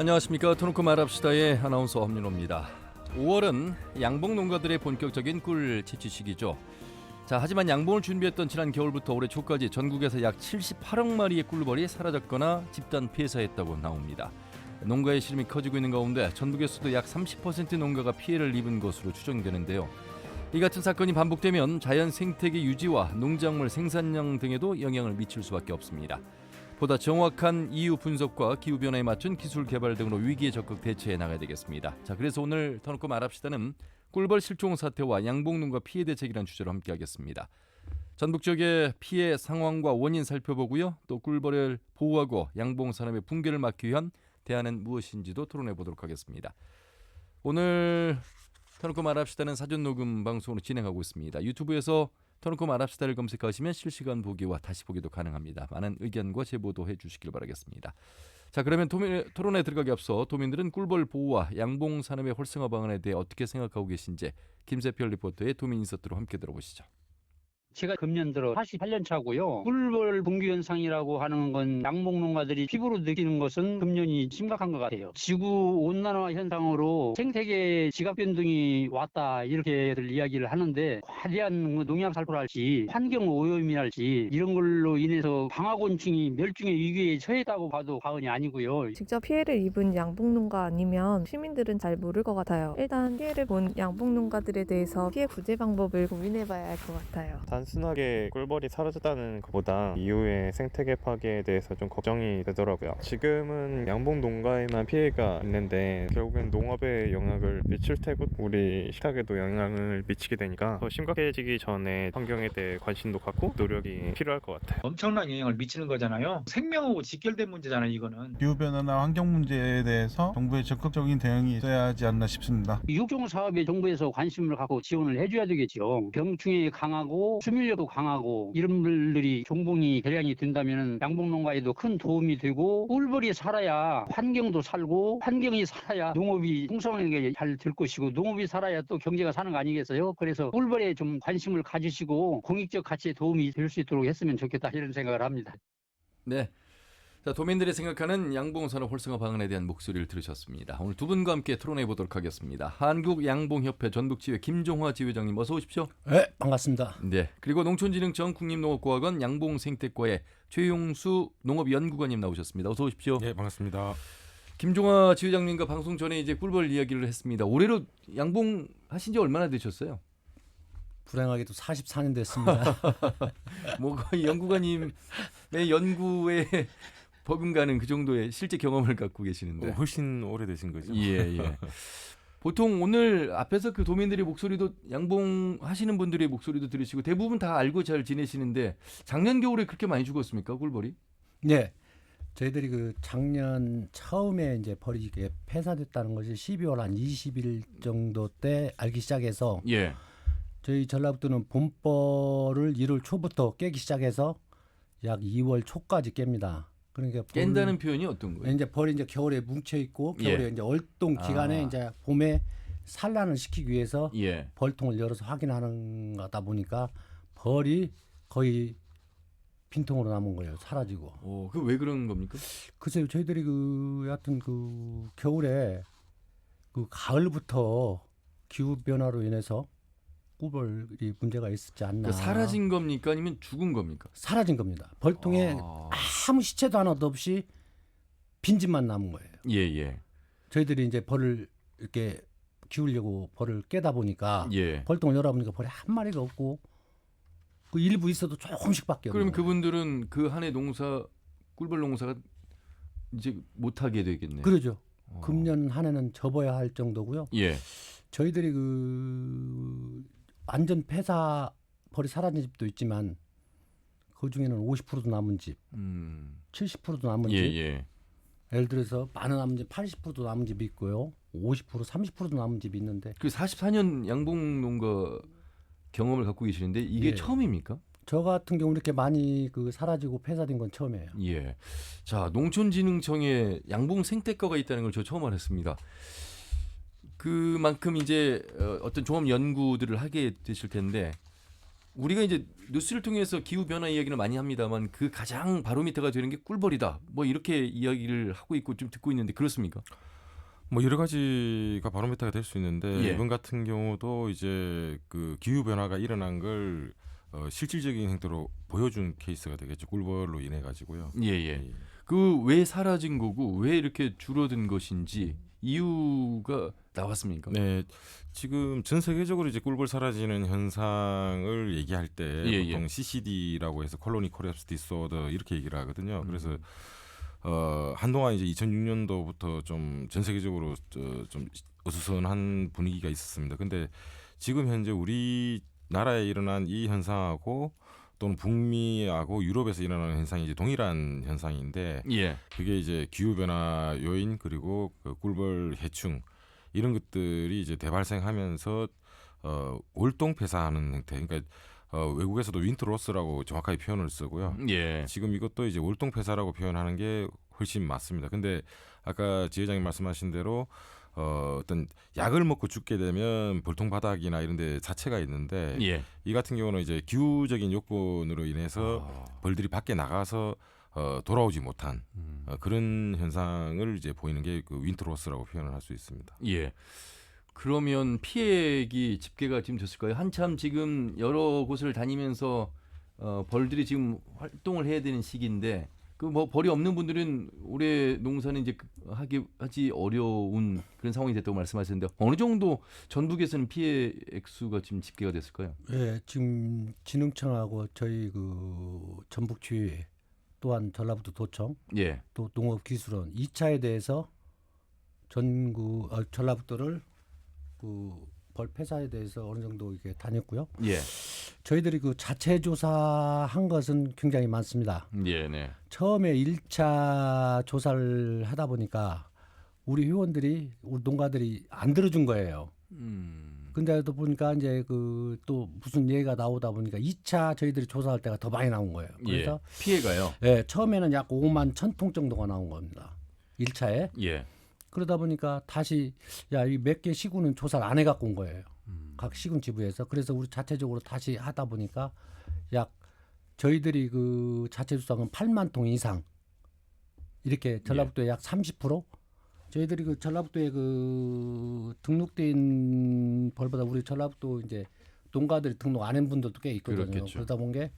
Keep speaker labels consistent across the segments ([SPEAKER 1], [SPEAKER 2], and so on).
[SPEAKER 1] 안녕하십니까. 토노코 말합시다의 아나운서 엄민호입니다. 5월은 양봉 농가들의 본격적인 꿀 채취 시기죠. 하지만 양봉을 준비했던 지난 겨울부터 올해 초까지 전국에서 약 78억 마리의 꿀벌이 사라졌거나 집단 폐사했다고 나옵니다. 농가의 시름이 커지고 있는 가운데 전국에서도 약 30% 농가가 피해를 입은 것으로 추정되는데요. 이 같은 사건이 반복되면 자연 생태계 유지와 농작물 생산량 등에도 영향을 미칠 수밖에 없습니다. 보다 정확한 이유 분석과 기후변화에 맞춘 기술 개발 등으로 위기에 적극 대처해 나가야 되겠습니다. 그래서 오늘 터놓고 말합시다는 꿀벌 실종 사태와 양봉농가 피해 대책이라는 주제로 함께하겠습니다. 전국 지역의 피해 상황과 원인 살펴보고요. 또 꿀벌을 보호하고 양봉 산업의 붕괴를 막기 위한 대안은 무엇인지도 토론해 보도록 하겠습니다. 오늘 터놓고 말합시다는 사전 녹음 방송으로 진행하고 있습니다. 유튜브에서 터놓고 말합시다를 검색하시면 실시간 보기와 다시 보기도 가능합니다. 많은 의견과 제보도 해주시길 바라겠습니다. 그러면 토론에 들어가기 앞서 도민들은 꿀벌 보호와 양봉 산업의 활성화 방안에 대해 어떻게 생각하고 계신지 김세별 리포터의 도민 인서트로 함께 들어보시죠.
[SPEAKER 2] 제가 금년 들어 48년 차고요. 꿀벌 붕괴 현상이라고 하는 건 양봉 농가들이 피부로 느끼는 것은 금년이 심각한 것 같아요. 지구 온난화 현상으로 생태계 지각 변동이 왔다 이렇게들 이야기를 하는데 과대한 농약 살포랄지 환경 오염이랄지 이런 걸로 인해서 방화곤충이 멸종의 위기에 처했다고 봐도 과언이 아니고요.
[SPEAKER 3] 직접 피해를 입은 양봉농가 아니면 시민들은 잘 모를 것 같아요. 일단 피해를 본 양봉농가들에 대해서 피해 구제 방법을 고민해봐야 할 것 같아요.
[SPEAKER 4] 단순하게 꿀벌이 사라졌다는 것보다 이후의 생태계 파괴에 대해서 좀 걱정이 되더라고요. 지금은 양봉 농가에만 피해가 있는데 결국엔 농업에 영향을 미칠 테고 우리 식탁에도 영향을 미치게 되니까 더 심각해지기 전에 환경에 대해 관심도 갖고 노력이 필요할 것 같아요.
[SPEAKER 5] 엄청난 영향을 미치는 거잖아요. 생명하고 직결된 문제잖아요, 이거는.
[SPEAKER 6] 기후변화나 환경 문제에 대해서 정부의 적극적인 대응이 있어야 하지 않나 싶습니다.
[SPEAKER 2] 육종 사업에 정부에서 관심을 갖고 지원을 해줘야 되겠죠. 병충해 강하고 수밀력도 강하고 이런 분들이 종봉이 개량이 된다면 양봉 농가에도 큰 도움이 되고 꿀벌이 살아야 환경도 살고 환경이 살아야 농업이 풍성하게 잘 될 것이고 농업이 살아야 또 경제가 사는 거 아니겠어요? 그래서 꿀벌에 좀 관심을 가지시고 공익적 가치에 도움이 될 수 있도록 했으면 좋겠다 이런 생각을 합니다.
[SPEAKER 1] 네. 도민들이 생각하는 양봉산업 활성화 방안에 대한 목소리를 들으셨습니다. 오늘 두 분과 함께 토론해 보도록 하겠습니다. 한국양봉협회 전북지회 김종화 지회장님 어서 오십시오.
[SPEAKER 7] 네, 반갑습니다.
[SPEAKER 1] 네. 그리고 농촌진흥청 국립농업과학원 양봉생태과의 최용수 농업연구관님 나오셨습니다. 어서 오십시오.
[SPEAKER 8] 네, 반갑습니다.
[SPEAKER 1] 김종화 지회장님과 방송 전에 이제 꿀벌 이야기를 했습니다. 올해로 양봉 하신 지 얼마나 되셨어요?
[SPEAKER 7] 불행하게도 44년 됐습니다.
[SPEAKER 1] 거의 연구관님의 연구에 버금가는 그 정도의 실제 경험을 갖고 계시는데
[SPEAKER 8] 훨씬 오래되신 거죠?
[SPEAKER 1] 예. 보통 오늘 앞에서 그 도민들의 목소리도 양봉 하시는 분들의 목소리도 들으시고 대부분 다 알고 잘 지내시는데 작년 겨울에 그렇게 많이 죽었습니까, 꿀벌이?
[SPEAKER 7] 네, 저희들이 그 작년 처음에 이제 벌이 이게 폐사됐다는 것이 12월 한 20일 정도 때 알기 시작해서
[SPEAKER 1] 예.
[SPEAKER 7] 저희 전라북도는 봄벌을 1월 초부터 깨기 시작해서 약 2월 초까지 깹니다. 그러니까
[SPEAKER 1] 깬다는 표현이 어떤 거예요?
[SPEAKER 7] 이제 벌이 이제 겨울에 뭉쳐 있고 겨울에 이제 얼동 기간에 이제 봄에 산란을 시키기 위해서 벌통을 열어서 확인하는 거다 보니까 벌이 거의 빈통으로 남은 거예요. 사라지고.
[SPEAKER 1] 그 왜 그런 겁니까?
[SPEAKER 7] 글쎄요, 저희들이 여하튼 겨울에 가을부터 기후 변화로 인해서 꿀벌이 문제가 있었지 않나.
[SPEAKER 1] 그러니까 사라진 겁니까, 아니면 죽은 겁니까?
[SPEAKER 7] 사라진 겁니다. 벌통에 아무 시체도 하나도 없이 빈집만 남은 거예요.
[SPEAKER 1] 예.
[SPEAKER 7] 저희들이 이제 벌을 이렇게 키우려고 벌을 깨다 보니까 벌통을 열어보니까 벌이 한 마리가 없고 그 일부 있어도 조금씩밖에 없는
[SPEAKER 1] 그럼
[SPEAKER 7] 거예요.
[SPEAKER 1] 그분들은 그 한 해 꿀벌 농사가 이제 못하게 되겠네요.
[SPEAKER 7] 그러죠. 금년 한 해는 접어야 할 정도고요.
[SPEAKER 1] 예.
[SPEAKER 7] 저희들이 완전 폐사 벌이 사라진 집도 있지만 그 중에는 50%도 남은 집, 70%도 남은 집, 예를 들어서 많은 남은 집 80%도 남은 집이 있고요. 50%, 30%도 남은 집이 있는데
[SPEAKER 1] 그 44년 양봉 농가 경험을 갖고 계시는데 이게 처음입니까?
[SPEAKER 7] 저 같은 경우 이렇게 많이 사라지고 폐사된 건 처음이에요.
[SPEAKER 1] 예. 농촌진흥청에 양봉 생태과가 있다는 걸 저 처음 알았습니다. 그만큼 이제 어떤 종합 연구들을 하게 되실 텐데 우리가 이제 뉴스를 통해서 기후 변화 이야기를 많이 합니다만 그 가장 바로미터가 되는 게 꿀벌이다. 뭐 이렇게 이야기를 하고 있고 좀 듣고 있는데 그렇습니까?
[SPEAKER 8] 뭐 여러 가지가 바로미터가 될 수 있는데
[SPEAKER 1] 예.
[SPEAKER 8] 이번 같은 경우도 이제 그 기후 변화가 일어난 걸 실질적인 행태로 보여준 케이스가 되겠죠. 꿀벌로 인해 가지고요.
[SPEAKER 1] 예. 그 왜 사라진 거고 왜 이렇게 줄어든 것인지 이유가 나왔습니까?
[SPEAKER 8] 네, 지금 전 세계적으로 이제 꿀벌 사라지는 현상을 얘기할 때
[SPEAKER 1] 예,
[SPEAKER 8] 보통
[SPEAKER 1] 예.
[SPEAKER 8] CCD라고 해서 콜로니 콜랩스 디소더 이렇게 얘기를 하거든요. 그래서 한동안 이제 2006년도부터 좀 전 세계적으로 좀 어수선한 분위기가 있었습니다. 근데 지금 현재 우리나라에 일어난 이 현상하고 또는 북미하고 유럽에서 일어나는 현상이 이제 동일한 현상인데
[SPEAKER 1] 예.
[SPEAKER 8] 그게 이제 기후 변화 요인 그리고 그 꿀벌 해충 이런 것들이 이제 대발생하면서 월동 폐사하는 형태. 그러니까 외국에서도 윈터로스라고 정확하게 표현을 쓰고요.
[SPEAKER 1] 예.
[SPEAKER 8] 지금 이것도 이제 월동 폐사라고 표현하는 게 훨씬 맞습니다. 근데 아까 지 회장님 말씀하신 대로 어떤 약을 먹고 죽게 되면 벌통 바닥이나 이런 데 자체가 있는데
[SPEAKER 1] 예.
[SPEAKER 8] 이 같은 경우는 이제 기후적인 요건으로 인해서 벌들이 밖에 나가서 돌아오지 못한 그런 현상을 이제 보이는 게 그 윈터로스라고 표현을 할 수 있습니다.
[SPEAKER 1] 예. 그러면 피해액이 집계가 지금 됐을까요? 한참 지금 여러 곳을 다니면서 벌들이 지금 활동을 해야 되는 시기인데 그 뭐 벌이 없는 분들은 올해 농사는 이제 하지 어려운 그런 상황이 됐다고 말씀하셨는데 어느 정도 전북에서는 피해 액수가 지금 집계가 됐을까요?
[SPEAKER 7] 예, 지금 진흥청하고 저희 그 전북지회 또한 전라북도 도청
[SPEAKER 1] 예.
[SPEAKER 7] 또 농업기술원 2차에 대해서 전라북도를 그 벌 폐사에 대해서 어느 정도 이게 다녔고요.
[SPEAKER 1] 예.
[SPEAKER 7] 저희들이 그 자체 조사한 것은 굉장히 많습니다.
[SPEAKER 1] 예, 네.
[SPEAKER 7] 처음에 1차 조사를 하다 보니까 우리 회원들이 우리 농가들이 안 들어준 거예요. 근데도 보니까 이제 그 또 무슨 얘기가 나오다 보니까 2차 저희들이 조사할 때가 더 많이 나온 거예요. 그래서
[SPEAKER 1] 예. 피해가요.
[SPEAKER 7] 예, 처음에는 약 5만 1,000통 정도가 나온 겁니다. 1차에.
[SPEAKER 1] 예.
[SPEAKER 7] 그러다 보니까 다시 야, 이 몇 개 시군은 조사를 안 해갖고 온 거예요. 각 시군 지부에서. 그래서 우리 자체적으로 다시 하다 보니까 약 저희들이 그 자체 조사는 8만 통 이상 이렇게 전라북도에 약 30%. 저희들이 그 전라북도에 그 등록된 벌보다 우리 전라북도 이제 농가들이 등록 안 한 분들도 꽤 있거든요.
[SPEAKER 1] 그렇겠죠.
[SPEAKER 7] 그러다 본 게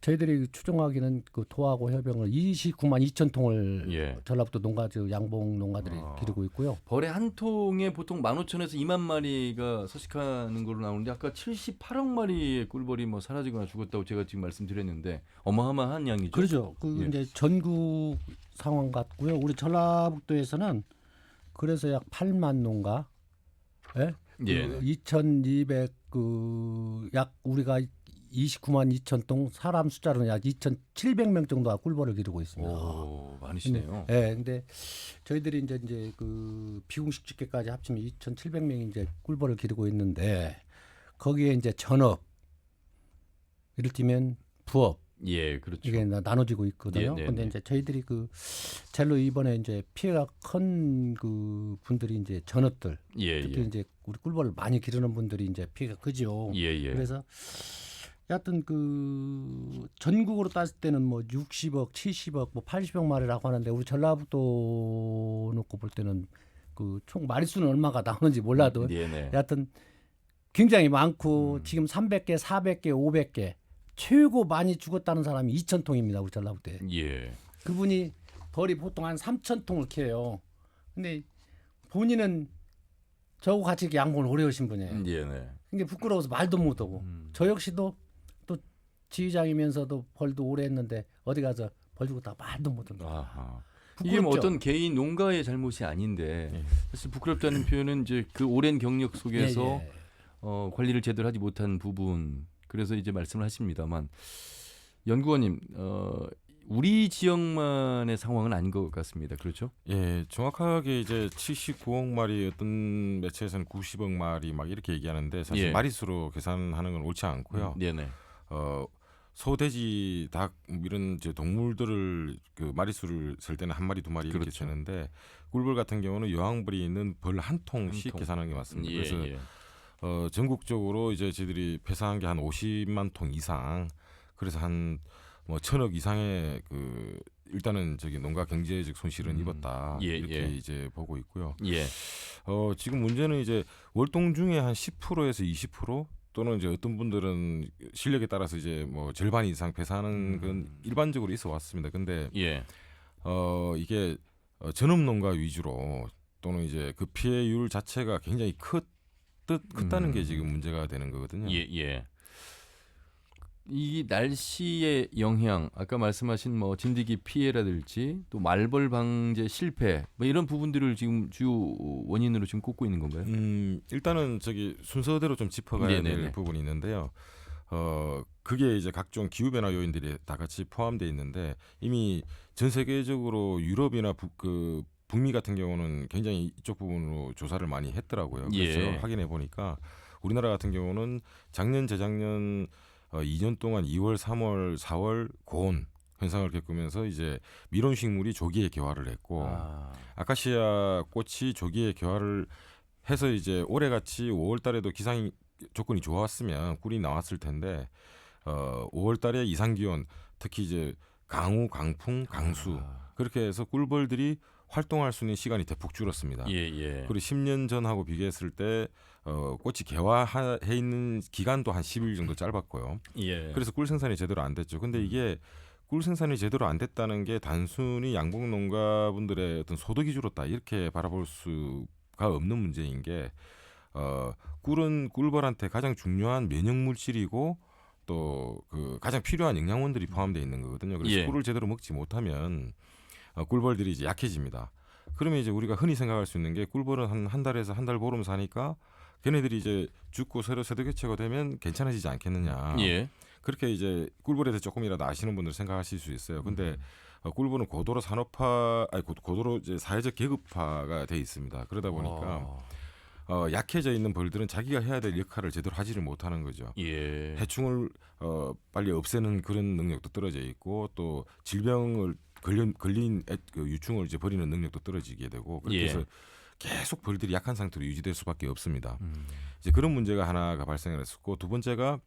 [SPEAKER 7] 저희들이 추정하기는 그 토하고 협영을 29만 2천 통을
[SPEAKER 1] 예.
[SPEAKER 7] 전라북도 농가 양봉 농가들이 기르고 있고요.
[SPEAKER 1] 벌의 한 통에 보통 15,000에서 2만 마리가 서식하는 걸로 나오는데 아까 78억 마리의 꿀벌이 뭐 사라지거나 죽었다고 제가 지금 말씀드렸는데 어마어마한 양이죠.
[SPEAKER 7] 그렇죠. 그
[SPEAKER 1] 예.
[SPEAKER 7] 이제 전국 상황 같고요. 우리 전라북도에서는 그래서 약 8만 농가, 예?
[SPEAKER 1] 예.
[SPEAKER 7] 2,200 그 약 우리가 29만 2천 동 사람 숫자로는 약 2,700명 정도가 꿀벌을 기르고 있습니다.
[SPEAKER 1] 오, 많으시네요.
[SPEAKER 7] 예, 근데 저희들이 이제 그 비공식 집계까지 합치면 2,700명이 이제 꿀벌을 기르고 있는데 거기에 이제 전업, 이를테면 부업
[SPEAKER 1] 예, 그렇죠.
[SPEAKER 7] 이게 나눠지고 있거든요.
[SPEAKER 1] 네, 네,
[SPEAKER 7] 근데
[SPEAKER 1] 네.
[SPEAKER 7] 이제 저희들이 그 젤로 이번에 이제 피해가 큰 그 분들이 이제 전업들,
[SPEAKER 1] 예,
[SPEAKER 7] 특히
[SPEAKER 1] 예.
[SPEAKER 7] 이제 우리 꿀벌을 많이 기르는 분들이 이제 피해가 크죠.
[SPEAKER 1] 예, 예.
[SPEAKER 7] 그래서 여하튼 그 전국으로 따질 때는 뭐 60억, 70억, 뭐 80억 마리라고 하는데 우리 전라북도 놓고 볼 때는 그 총 마리수는 얼마가 나오는지 몰라도
[SPEAKER 1] 네, 네.
[SPEAKER 7] 여하튼 굉장히 많고 지금 300개, 400개, 500개 최고 많이 죽었다는 사람이 2,000통입니다. 우리 전라북도에.
[SPEAKER 1] 예.
[SPEAKER 7] 그분이 벌이 보통 한 3,000통을 캐요. 근데 본인은 저하고 같이 이렇게 양봉을 오래 하신 분이에요.
[SPEAKER 1] 예, 네.
[SPEAKER 7] 이게 부끄러워서 말도 못하고 저 역시도 또 지휘장이면서도 벌도 오래 했는데 어디 가서 벌 주고 다 말도 못한다.
[SPEAKER 1] 아하. 이게 뭐 어떤 개인 농가의 잘못이 아닌데 사실 부끄럽다는 표현은 이제 그 오랜 경력 속에서
[SPEAKER 7] 예.
[SPEAKER 1] 관리를 제대로 하지 못한 부분 그래서 이제 말씀을 하십니다만 연구원님 우리 지역만의 상황은 아닌 것 같습니다. 그렇죠?
[SPEAKER 8] 예, 정확하게 이제 79억 마리 어떤 매체에서는 90억 마리 막 이렇게 얘기하는데 사실
[SPEAKER 1] 예.
[SPEAKER 8] 마리수로 계산하는 건 옳지 않고요.
[SPEAKER 1] 네네.
[SPEAKER 8] 소, 돼지, 닭 이런 이제 동물들을 그 마리수를 셀 때는 한 마리, 두 마리 이렇게
[SPEAKER 1] 그렇죠.
[SPEAKER 8] 세는데 꿀벌 같은 경우는 여왕벌이 있는 벌 한 통씩
[SPEAKER 1] 통.
[SPEAKER 8] 계산하는 게 맞습니다.
[SPEAKER 1] 예,
[SPEAKER 8] 그래서
[SPEAKER 1] 예.
[SPEAKER 8] 전국적으로 이제 저희들이 폐사한 게 한 50만 통 이상, 그래서 한 뭐 1,000억 이상의 그 일단은 저기 농가 경제적 손실은 입었다, 이렇게 이제 보고 있고요. 지금 문제는 이제 월동 중에 한 10%에서 20% 또는 이제 어떤 분들은 실력에 따라서 이제 뭐 절반 이상 폐사하는 건 일반적으로 있어 왔습니다. 근데 이게 전업 농가 위주로 또는 이제 그 피해율 자체가 굉장히 크다는 게 지금 문제가 되는 거거든요.
[SPEAKER 1] 이 날씨의 영향, 아까 말씀하신 뭐 진드기 피해라든지 또 말벌 방제 실패, 뭐 이런 부분들을 지금 주요 원인으로 지금 꼽고 있는 건가요?
[SPEAKER 8] 일단은 저기 순서대로 좀 짚어가야 될 부분이 있는데요. 그게 이제 각종 기후 변화 요인들이 다 같이 포함되어 있는데, 이미 전 세계적으로 유럽이나 북미 같은 경우는 굉장히 이쪽 부분으로 조사를 많이 했더라고요. 그래서 확인해 보니까 우리나라 같은 경우는 작년 재작년 2년 동안 2월, 3월, 4월 고온 현상을 겪으면서 이제 밀원식물이 조기에 개화를 했고, 아카시아 꽃이 조기에 개화를 해서 이제 올해같이 5월달에도 기상 조건이 좋았으면 꿀이 나왔을 텐데, 5월달에 이상 기온, 특히 이제 강우, 강풍, 강수, 그렇게 해서 꿀벌들이 활동할 수 있는 시간이 대폭 줄었습니다. 그리고 10년 전하고 비교했을 때 꽃이 개화해 있는 기간도 한 10일 정도 짧았고요. 그래서 꿀 생산이 제대로 안 됐죠. 근데 이게 꿀 생산이 제대로 안 됐다는 게 단순히 양봉 농가분들의 어떤 소득이 줄었다, 이렇게 바라볼 수가 없는 문제인 게, 꿀은 꿀벌한테 가장 중요한 면역 물질이고 또 그 가장 필요한 영양원들이 포함되어 있는 거거든요. 그래서 꿀을 제대로 먹지 못하면 꿀벌들이 이제 약해집니다. 그러면 이제 우리가 흔히 생각할 수 있는 게, 꿀벌은 한 달에서 한 달 보름 사니까 걔네들이 이제 죽고 새로 세대교체가 되면 괜찮아지지 않겠느냐. 그렇게 이제 꿀벌에 대해 조금이라도 아시는 분들 생각하실 수 있어요. 근데 꿀벌은 고도로 고도로 이제 사회적 계급화가 돼 있습니다. 그러다 보니까 약해져 있는 벌들은 자기가 해야 될 역할을 제대로 하지를 못하는 거죠. 해충을 빨리 없애는 그런 능력도 떨어져 있고, 또 질병을 걸린 그 유충을 이제 버리는 능력도 떨어지게 되고, 그렇게 해서 계속 벌들이 약한 상태로 유지될 수밖에 없습니다. 이제 그런 문제가 하나가 발생을 했었고, 두 번째가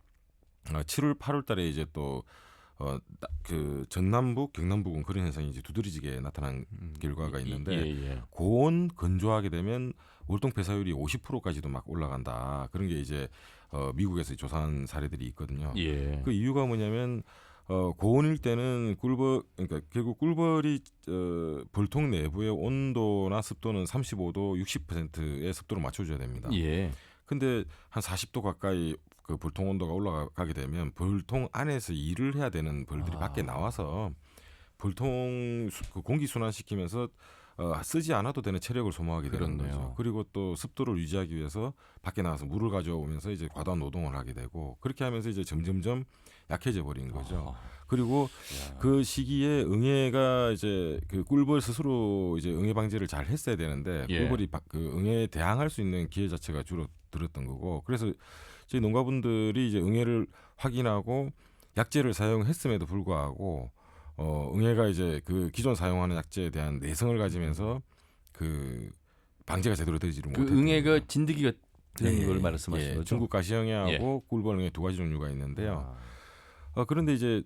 [SPEAKER 8] 7월, 8월달에 이제 또 그 전남북, 경남북은 그런 현상이 이제 두드러지게 나타난 결과가 있는데, 고온 건조하게 되면 월동 폐사율이 50%까지도 막 올라간다. 그런 게 이제 미국에서 조사한 사례들이 있거든요. 그 이유가 뭐냐면, 고온일 때는 그러니까 결국 꿀벌이 벌통 내부의 온도나 습도는 35도, 60%의 습도로 맞춰줘야 됩니다. 근데 한 40도 가까이 그 벌통 온도가 올라가게 되면 벌통 안에서 일을 해야 되는 벌들이 밖에 나와서 벌통 공기 순환시키면서 쓰지 않아도 되는 체력을 소모하게 되는 거죠. 그리고 또 습도를 유지하기 위해서 밖에 나와서 물을 가져오면서 이제 과도한 노동을 하게 되고, 그렇게 하면서 이제 점점점 약해져 버린 거죠. 그리고 그 시기에 응애가 이제 그 꿀벌 스스로 이제 응애 방제를 잘 했어야 되는데, 꿀벌이 그 응애에 대항할 수 있는 기회 자체가 줄어들었던 거고, 그래서 저희 농가분들이 이제 응애를 확인하고 약제를 사용했음에도 불구하고 응애가 이제 그 기존 사용하는 약제에 대한 내성을 가지면서 그 방제가 제대로 되지를 못했던
[SPEAKER 1] 그 응애가 진드기가 되는 걸 말씀하시는 거죠?
[SPEAKER 8] 중국 가시응애하고 꿀벌 응애 두 가지 종류가 있는데요. 그런데 이제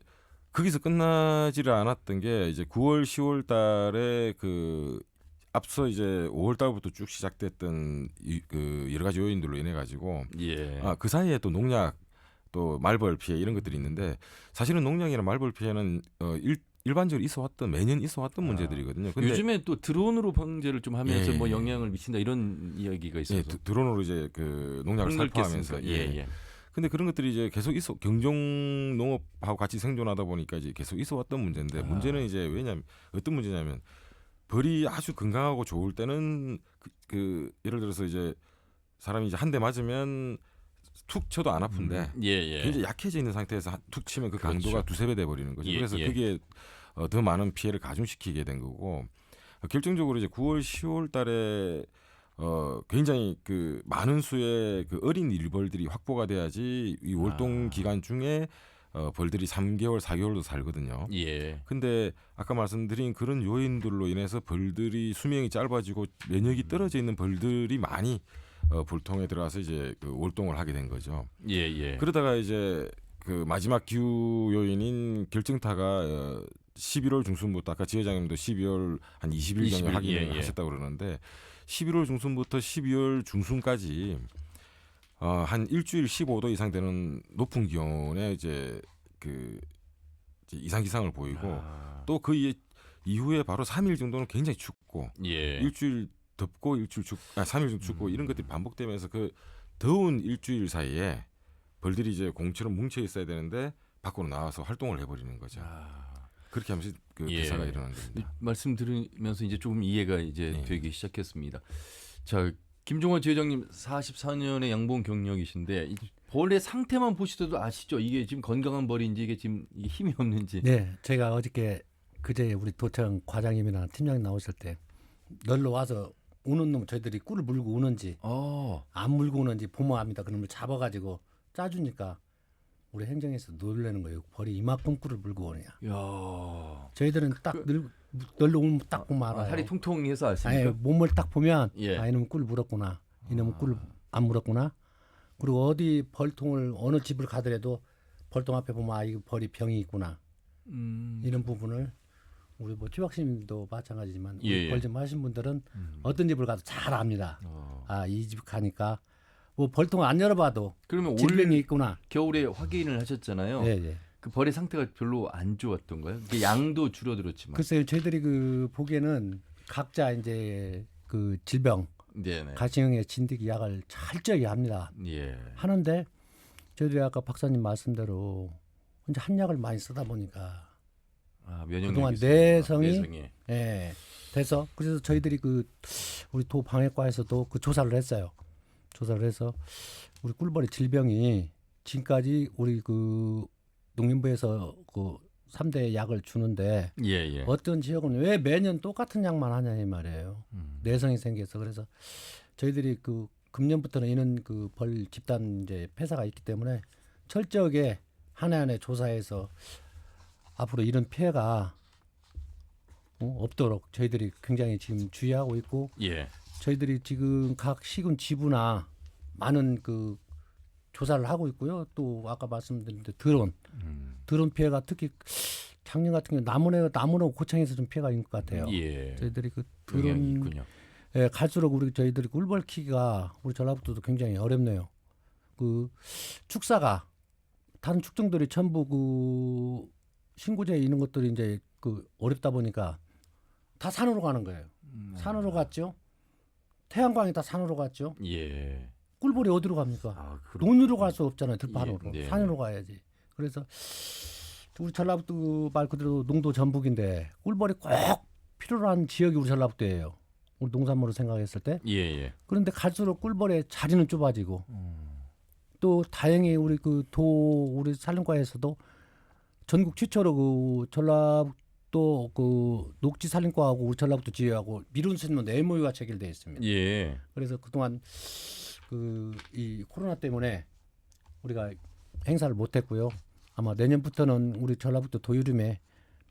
[SPEAKER 8] 거기서 끝나지를 않았던 게, 이제 9월, 10월 달에 그 앞서 이제 5월 달부터 쭉 시작됐던 그 여러 가지 요인들로 인해 가지고 그 사이에 또 농약, 또 말벌 피해 이런 것들이 있는데, 사실은 농약이나 말벌 피해는 일반적으로 매년 있어왔던 문제들이거든요. 근데
[SPEAKER 1] 요즘에 또 드론으로 방제를 좀 하면서 뭐 영향을 미친다, 이런 이야기가 있어서
[SPEAKER 8] 드론으로 이제 그 농약을 살포하면서 근데 그런 것들이 이제 계속 경종 농업하고 같이 생존하다 보니까 이제 계속 있어왔던 문제인데, 문제는 이제 어떤 문제냐면, 벌이 아주 건강하고 좋을 때는 그 예를 들어서 이제 사람이 이제 한 대 맞으면 툭 쳐도 안 아픈데, 굉장히 약해져 있는 상태에서 툭 치면 그 강도가 두세 배 돼 버리는 거죠. 그래서 그게 더 많은 피해를 가중시키게 된 거고, 결정적으로 이제 9월, 10월 달에 굉장히 그 많은 수의 그 어린 일벌들이 확보가 돼야지 이 월동 기간 중에 벌들이 3개월, 4개월도 살거든요. 근데 아까 말씀드린 그런 요인들로 인해서 벌들이 수명이 짧아지고 면역이 떨어져 있는 벌들이 많이 불통에 들어가서 이제 그 월동을 하게 된 거죠.
[SPEAKER 1] 예, 예.
[SPEAKER 8] 그러다가 이제 그 마지막 기후 요인인 결정타가 11월 중순부터 아까 지회장님도 12월 한 20일 전에
[SPEAKER 1] 20일,
[SPEAKER 8] 확인을
[SPEAKER 1] 예, 예.
[SPEAKER 8] 하셨다고 그러는데 11월 중순부터 12월 중순까지 한 일주일 15도 이상 되는 높은 기온에 이제 그 이제 이상 기상을 보이고 또 그 이후에 바로 3일 정도는 굉장히 춥고
[SPEAKER 1] 예.
[SPEAKER 8] 일주일 덥고 일주일 3일 좀 춥고 이런 것들이 반복되면서 그 더운 일주일 사이에 벌들이 이제 공처럼 뭉쳐 있어야 되는데 밖으로 나와서 활동을 해버리는 거죠. 그렇게 하면서 그
[SPEAKER 1] 예.
[SPEAKER 8] 대사가 일어난 겁니다.
[SPEAKER 1] 말씀 들으면서 이제 조금 이해가 이제
[SPEAKER 8] 네.
[SPEAKER 1] 되기 시작했습니다. 자, 김종원 지회장님 44년의 양봉 경력이신데 이 벌의 상태만 보시더라도 아시죠? 이게 지금 건강한 벌인지 이게 지금 이게 힘이 없는지.
[SPEAKER 7] 네, 제가 어저께 그제 우리 도청 과장님이나 팀장님 나오실 때 널로 와서 우는 놈 저희들이 꿀을 물고 우는지 안 물고 우는지 보모 합니다. 그놈을 잡아가지고 짜주니까 우리 행정에서 놀라는 거예요. 벌이 이만큼 꿀을 물고 오느냐.
[SPEAKER 1] 야.
[SPEAKER 7] 저희들은 딱 널로 오면 딱 보면 알아요.
[SPEAKER 1] 살이 통통해서
[SPEAKER 7] 아니,
[SPEAKER 1] 아십니까?
[SPEAKER 7] 몸을 딱 보면
[SPEAKER 1] 예.
[SPEAKER 7] 이놈은 꿀 물었구나. 이놈은 꿀 안 물었구나. 그리고 어디 벌통을 어느 집을 가더라도 벌통 앞에 보면 이거 벌이 병이 있구나. 이런 부분을 우리 뭐 지박심도 마찬가지지만
[SPEAKER 1] 예, 예.
[SPEAKER 7] 벌 좀 하신 분들은 어떤 집을 가도 잘 압니다. 이 집 가니까 뭐 벌통을 안 열어봐도
[SPEAKER 1] 그러면
[SPEAKER 7] 질병이
[SPEAKER 1] 올
[SPEAKER 7] 있구나.
[SPEAKER 1] 겨울에 확인을 하셨잖아요.
[SPEAKER 7] 예, 예.
[SPEAKER 1] 그 벌의 상태가 별로 안 좋았던가요? 그 양도 줄어들었지만.
[SPEAKER 7] 글쎄요, 저희들이 그 보기에는 각자 이제 그 질병,
[SPEAKER 1] 네네.
[SPEAKER 7] 가시형의 진드기 약을 철저히 합니다.
[SPEAKER 1] 예.
[SPEAKER 7] 하는데 저희들이 아까 박사님 말씀대로 이제 한약을 많이 쓰다 보니까
[SPEAKER 1] 면역력이
[SPEAKER 7] 그동안
[SPEAKER 1] 있습니다.
[SPEAKER 7] 내성이 예, 돼서 그래서 저희들이 그 우리 도 방역과에서도 그 조사를 했어요. 조사를 해서 우리 꿀벌의 질병이 지금까지 우리 그 농림부에서 그 3대 약을 주는데
[SPEAKER 1] 예, 예.
[SPEAKER 7] 어떤 지역은 왜 매년 똑같은 약만 하냐 이 말이에요. 내성이 생겨서 그래서 저희들이 그 금년부터는 이런 그 벌 집단 이제 폐사가 있기 때문에 철저하게 한 해 한 해 조사해서 앞으로 이런 피해가 없도록 저희들이 굉장히 지금 주의하고 있고
[SPEAKER 1] 예.
[SPEAKER 7] 저희들이 지금 각 시군 지부나 많은 그 조사를 하고 있고요. 또 아까 말씀드린 드론 피해가 특히 작년 같은 경우 나무로 고창에서 좀 피해가 있는 것 같아요.
[SPEAKER 1] 예.
[SPEAKER 7] 저희들이 그
[SPEAKER 1] 영향이
[SPEAKER 7] 드론
[SPEAKER 1] 있군요.
[SPEAKER 7] 예, 갈수록 우리 저희들이 꿀벌 키기가 우리 전라북도도 굉장히 어렵네요. 그 축사가 다른 축종들이 전부 그 신고제 있는 것들이 이제 그 어렵다 보니까 다 산으로 가는 거예요. 산으로 갔죠. 태양광이 다 산으로 갔죠.
[SPEAKER 1] 예.
[SPEAKER 7] 꿀벌이 어디로 갑니까?
[SPEAKER 1] 그렇군요.
[SPEAKER 7] 논으로 갈 수 없잖아요. 들판으로.
[SPEAKER 1] 예, 네.
[SPEAKER 7] 산으로 가야지. 그래서 우리 전라북도 말 그대로 농도 전북인데 꿀벌이 꼭 필요로 한 지역이 우리 전라북도예요. 우리 농산물을 생각했을 때.
[SPEAKER 1] 예, 예.
[SPEAKER 7] 그런데 갈수록 꿀벌의 자리는 좁아지고 또 다행히 우리 우리 산림과에서도 전국 최초로 그 전라북도 그 녹지 산림과하고 우리 전라북도 지회하고 미룬 신문 MOU가 체결되어 있습니다.
[SPEAKER 1] 예.
[SPEAKER 7] 그래서 그동안 이 코로나 때문에 우리가 행사를 못했고요. 아마 내년부터는 우리 전라북도 도유림에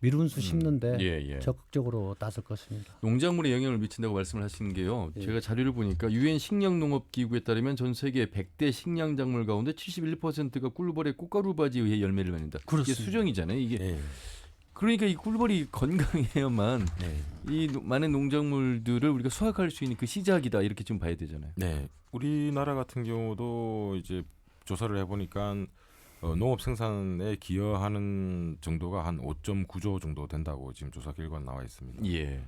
[SPEAKER 7] 미룬수 심는데
[SPEAKER 1] 예.
[SPEAKER 7] 적극적으로 나설 것입니다.
[SPEAKER 1] 농작물에 영향을 미친다고 말씀을 하신 게요.
[SPEAKER 7] 예.
[SPEAKER 1] 제가 자료를 보니까 유엔 식량농업기구에 따르면 전 세계 100대 식량작물 가운데 71%가 꿀벌의 꽃가루바지에 의해 열매를 맺는다. 이게
[SPEAKER 7] 그렇습니다.
[SPEAKER 1] 수정이잖아요. 이게
[SPEAKER 8] 예.
[SPEAKER 1] 그러니까 이 꿀벌이 건강해야만 이 많은 농작물들을 우리가 수확할 수 있는 그 시작이다 이렇게 좀 봐야 되잖아요.
[SPEAKER 8] 네, 우리나라 같은 경우도 이제 조사를 해보니까 농업 생산에 기여하는 정도가 한 5.9조 정도 된다고 지금 조사 결과 나와 있습니다.
[SPEAKER 1] 예.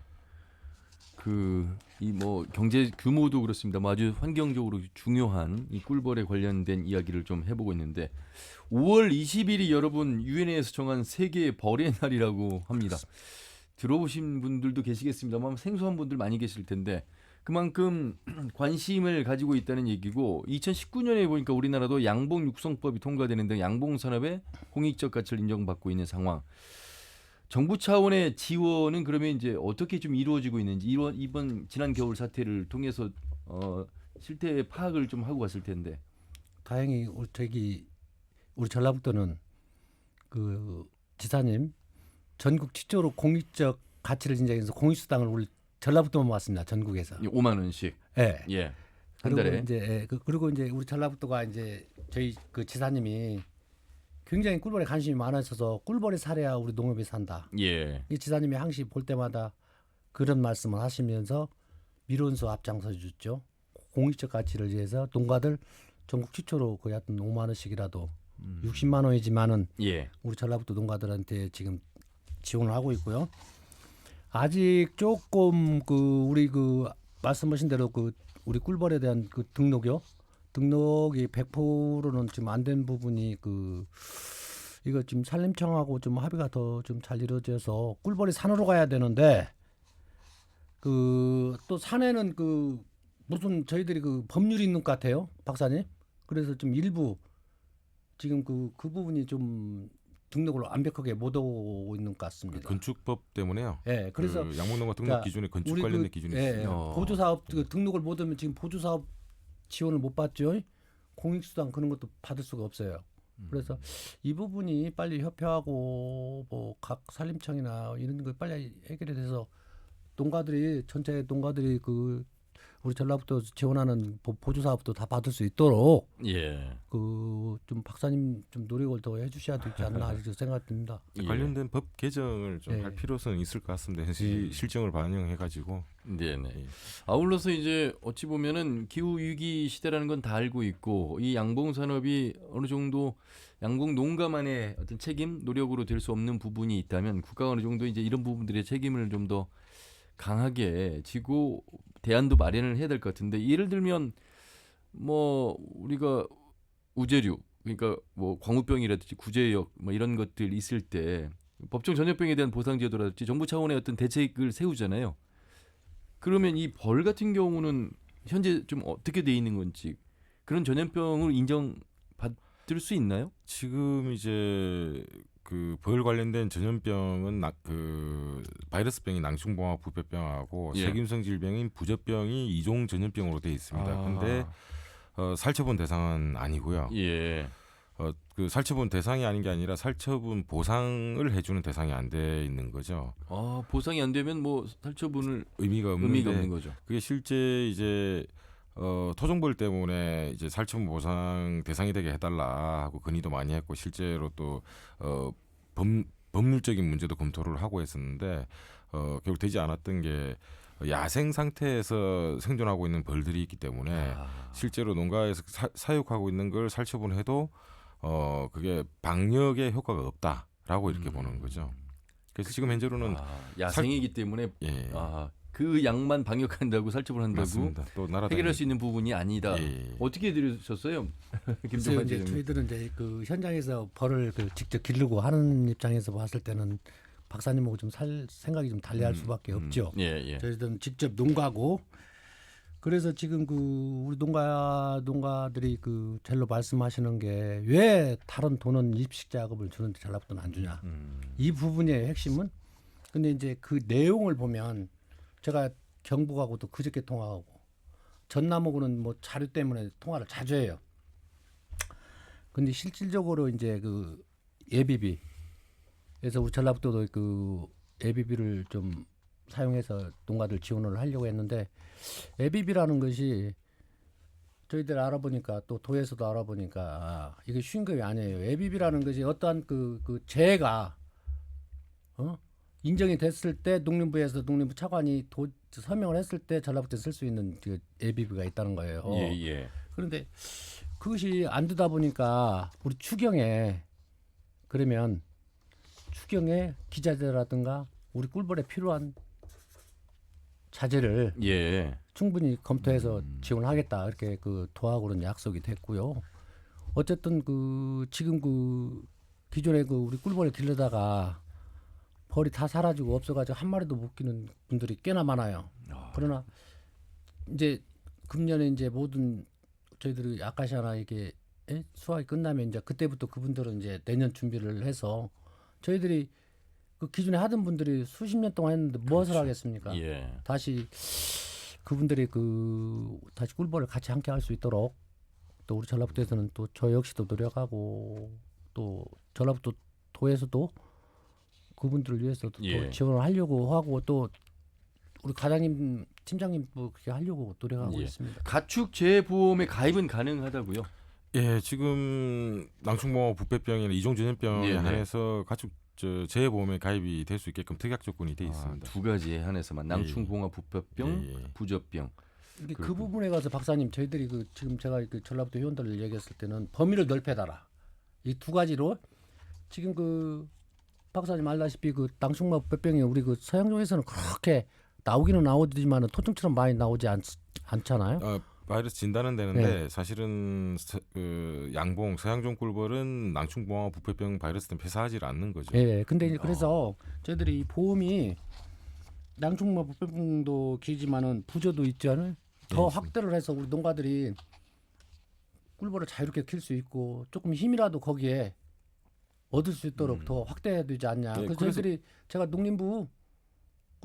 [SPEAKER 1] 이 뭐 경제 규모도 그렇습니다. 아주 환경적으로 중요한 이 꿀벌에 관련된 이야기를 좀 해보고 있는데 5월 20일이 여러분 유엔에서 정한 세계 벌의 날이라고 합니다. 들어보신 분들도 계시겠습니다만 생소한 분들 많이 계실 텐데 그만큼 관심을 가지고 있다는 얘기고 2019년에 보니까 우리나라도 양봉 육성법이 통과되는 등 양봉 산업의 공익적 가치를 인정받고 있는 상황. 정부 차원의 지원은 그러면 이제 어떻게 좀 이루어지고 있는지 이번 지난 겨울 사태를 통해서 실태 파악을 좀 하고 갔을 텐데.
[SPEAKER 7] 다행히 우리 전라북도는 그 지사님 전국 최초로 공익적 가치를 인정해서 공익수당을 우리 전라북도만 왔습니다. 전국에서.
[SPEAKER 1] 5만 원씩.
[SPEAKER 7] 예.
[SPEAKER 1] 예. 한 달에.
[SPEAKER 7] 이제 그리고 이제 우리 전라북도가 이제 저희 그 지사님이 굉장히 꿀벌에 관심이 많아서 꿀벌이 살아야 우리 농업이 산다.
[SPEAKER 1] 예.
[SPEAKER 7] 이 지사님이 항상 볼 때마다 그런 말씀을 하시면서 밀원수 앞장서 줬죠. 공익적 가치를 위해서 농가들 전국 최초로 거의 하여튼 5만 원씩이라도 60만 원이지만은
[SPEAKER 1] 예.
[SPEAKER 7] 우리 전라북도 농가들한테 지금 지원을 하고 있고요. 아직 조금 그 우리 그 말씀하신 대로 그 우리 꿀벌에 대한 그 등록이 100%는 지금 안 된 부분이 그 이거 지금 산림청하고 좀 합의가 더 좀 잘 이루어져서 꿀벌이 산으로 가야 되는데 그 또 산에는 그 무슨 저희들이 그 법률이 있는 것 같아요, 박사님. 그래서 좀 일부 지금 그 부분이 좀 등록을 완벽하게 못 하고 있는 것 같습니다.
[SPEAKER 8] 건축법 때문에요.
[SPEAKER 7] 예, 그래서
[SPEAKER 8] 그 양목농가 등록
[SPEAKER 7] 그러니까
[SPEAKER 8] 기준에 건축
[SPEAKER 7] 우리
[SPEAKER 8] 관련된
[SPEAKER 7] 그,
[SPEAKER 8] 기준이
[SPEAKER 7] 예,
[SPEAKER 8] 있어요.
[SPEAKER 7] 보조사업 그 등록을 못 하면 지금 보조사업 지원을 못 받죠. 공익수당 그런 것도 받을 수가 없어요. 그래서 이 부분이 빨리 협회하고 뭐 각 산림청이나 이런 거 빨리 해결이 돼서 농가들이 전체 농가들이 그 우리 전라북도 지원하는 보조 사업도 다 받을 수 있도록
[SPEAKER 1] 예.
[SPEAKER 7] 그 좀 박사님 좀 노력을 더 해주셔야 되지 않나 이렇게 생각됩니다.
[SPEAKER 1] 예.
[SPEAKER 8] 관련된 법 개정을 좀 할
[SPEAKER 7] 예.
[SPEAKER 8] 필요성은 있을 것 같습니다. 실정을 반영해가지고.
[SPEAKER 1] 네네.
[SPEAKER 8] 예.
[SPEAKER 1] 아울러서 이제 어찌 보면은 기후 위기 시대라는 건 다 알고 있고 이 양봉 산업이 어느 정도 양봉 농가만의 어떤 책임 노력으로 될 수 없는 부분이 있다면 국가가 어느 정도 이제 이런 부분들의 책임을 좀 더 강하게 지고 대안도 마련을 해야 될 것 같은데 예를 들면 뭐 우리가 우재류 그러니까 뭐 광우병이라든지 구제역 뭐 이런 것들 있을 때 법정 전염병에 대한 보상 제도라든지 정부 차원의 어떤 대책을 세우잖아요. 그러면 이 벌 같은 경우는 현재 좀 어떻게 돼 있는 건지 그런 전염병을 인정받을 수 있나요?
[SPEAKER 8] 지금 이제 그 벌 관련된 전염병은 그 바이러스병이 낭충봉합 부패병하고
[SPEAKER 1] 예.
[SPEAKER 8] 세균성 질병인 부젖병이 이종 전염병으로 돼 있습니다. 근데 살처분 대상은 아니고요.
[SPEAKER 1] 예.
[SPEAKER 8] 그 살처분 대상이 아닌 게 아니라 살처분 보상을 해주는 대상이 안 돼 있는 거죠.
[SPEAKER 1] 보상이 안 되면 뭐 살처분을
[SPEAKER 8] 의미가
[SPEAKER 1] 의미가 없는
[SPEAKER 8] 없는데
[SPEAKER 1] 거죠.
[SPEAKER 8] 그게 실제 이제 토종벌 때문에 이제 살처분 보상 대상이 되게 해달라 하고 건의도 많이 했고 실제로 또 법률적인 문제도 검토를 하고 했었는데 결국 되지 않았던 게 야생 상태에서 생존하고 있는 벌들이 있기 때문에 실제로 농가에서 사육하고 있는 걸 살처분해도 그게 방역에 효과가 없다라고 이렇게 보는 거죠. 그래서 지금 현재로는
[SPEAKER 1] 야생이기 때문에
[SPEAKER 8] 예.
[SPEAKER 1] 그 양만 방역한다고 살처분한다고
[SPEAKER 8] 맞습니다. 또
[SPEAKER 1] 해결할 수 있는 부분이 아니다.
[SPEAKER 8] 예.
[SPEAKER 1] 어떻게 들으셨어요?
[SPEAKER 7] 그래서 이제 저희들은 이제 그 현장에서 벌을 그 직접 기르고 하는 입장에서 봤을 때는 박사님하고 좀 생각이 좀 달리할 수밖에 없죠.
[SPEAKER 1] 예.
[SPEAKER 7] 저희들은 직접 농가고 그래서 지금 그 우리 농가들이 그 젤로 말씀하시는 게 왜 다른 돈은 입식 작업을 주는데 전라북도는 안 주냐. 이 부분의 핵심은 근데 이제 그 내용을 보면 제가 경북하고도 그저께 통화하고 전남하고는 뭐 자료 때문에 통화를 자주 해요. 근데 실질적으로 이제 그 예비비 그래서 우리 전라북도도 그 예비비를 좀 사용해서 농가들 지원을 하려고 했는데 예비비라는 것이 저희들 알아보니까 또 도에서도 알아보니까 이게 쉬운 게 아니에요. 예비비라는 것이 어떠한 그 재해가 인정이 됐을 때 농림부에서 농림부 차관이 서명을 했을 때 전라북도에 쓸 수 있는 그 예비비가 있다는 거예요.
[SPEAKER 1] 예.
[SPEAKER 7] 그런데 그것이 안 되다 보니까 우리 추경에 그러면 추경에 기자재라든가 우리 꿀벌에 필요한 자재를 충분히 검토해서 지원하겠다 이렇게 그 도하고는 약속이 됐고요. 어쨌든 그 지금 그 기존에 그 우리 꿀벌에 길러다가 벌이 다 사라지고 없어가지고 한 마리도 못 키는 분들이 꽤나 많아요. 그러나 이제 금년에 이제 모든 저희들이 아카시아나 이게 수확이 끝나면 이제 그때부터 그분들은 이제 내년 준비를 해서 저희들이 그 기존에 하던 분들이 수십 년 동안 했는데 무엇을 하겠습니까? 다시 그분들이 그 다시 꿀벌을 같이 함께 할 수 있도록 또 우리 전라북도에서는 또 저 역시도 노력하고 또 전라북도 도에서도 그분들을 위해서도 또 지원을 하려고 하고 또 우리 과장님, 팀장님도 그렇게 하려고 노력하고
[SPEAKER 1] 예.
[SPEAKER 7] 있습니다.
[SPEAKER 1] 가축 재보험에 가입은 가능하다고요?
[SPEAKER 8] 예, 지금 낭충봉화 부패병이나 이종전염병에
[SPEAKER 1] 네네.
[SPEAKER 8] 한해서 가축 재보험에 가입이 될 수 있게끔 특약 조건이 돼 있습니다.
[SPEAKER 1] 두 가지에 한해서만 낭충봉화 부패병,
[SPEAKER 8] 예, 예.
[SPEAKER 1] 부저병.
[SPEAKER 7] 이게 그
[SPEAKER 1] 그렇군요.
[SPEAKER 7] 부분에 가서 박사님 저희들이 지금 제가 전라북도 회원들을 얘기했을 때는 범위를 넓혀달라. 이 두 가지로 지금 박사님 알다시피 낭충봉화 부패병이 우리 서양종에서는 그렇게 나오기는 나오지만은 토종처럼 많이 나오지 않잖아요.
[SPEAKER 8] 바이러스 진단은 되는데 사실은 양봉 서양종 꿀벌은 낭충봉화 부패병 바이러스는 폐사하지 않는 거죠.
[SPEAKER 7] 예. 근데 이제 그래서 저희들이 이 보험이 낭충봉화 부패병도 길지만은 부조도 있잖아요. 더 확대를 해서 우리 농가들이 꿀벌을 자유롭게 키울 수 있고 조금 힘이라도 거기에 얻을 수 있도록 더 확대해야 되지 않냐.
[SPEAKER 8] 네,
[SPEAKER 7] 그래서
[SPEAKER 8] 그래서-
[SPEAKER 7] 저희들이 제가 농림부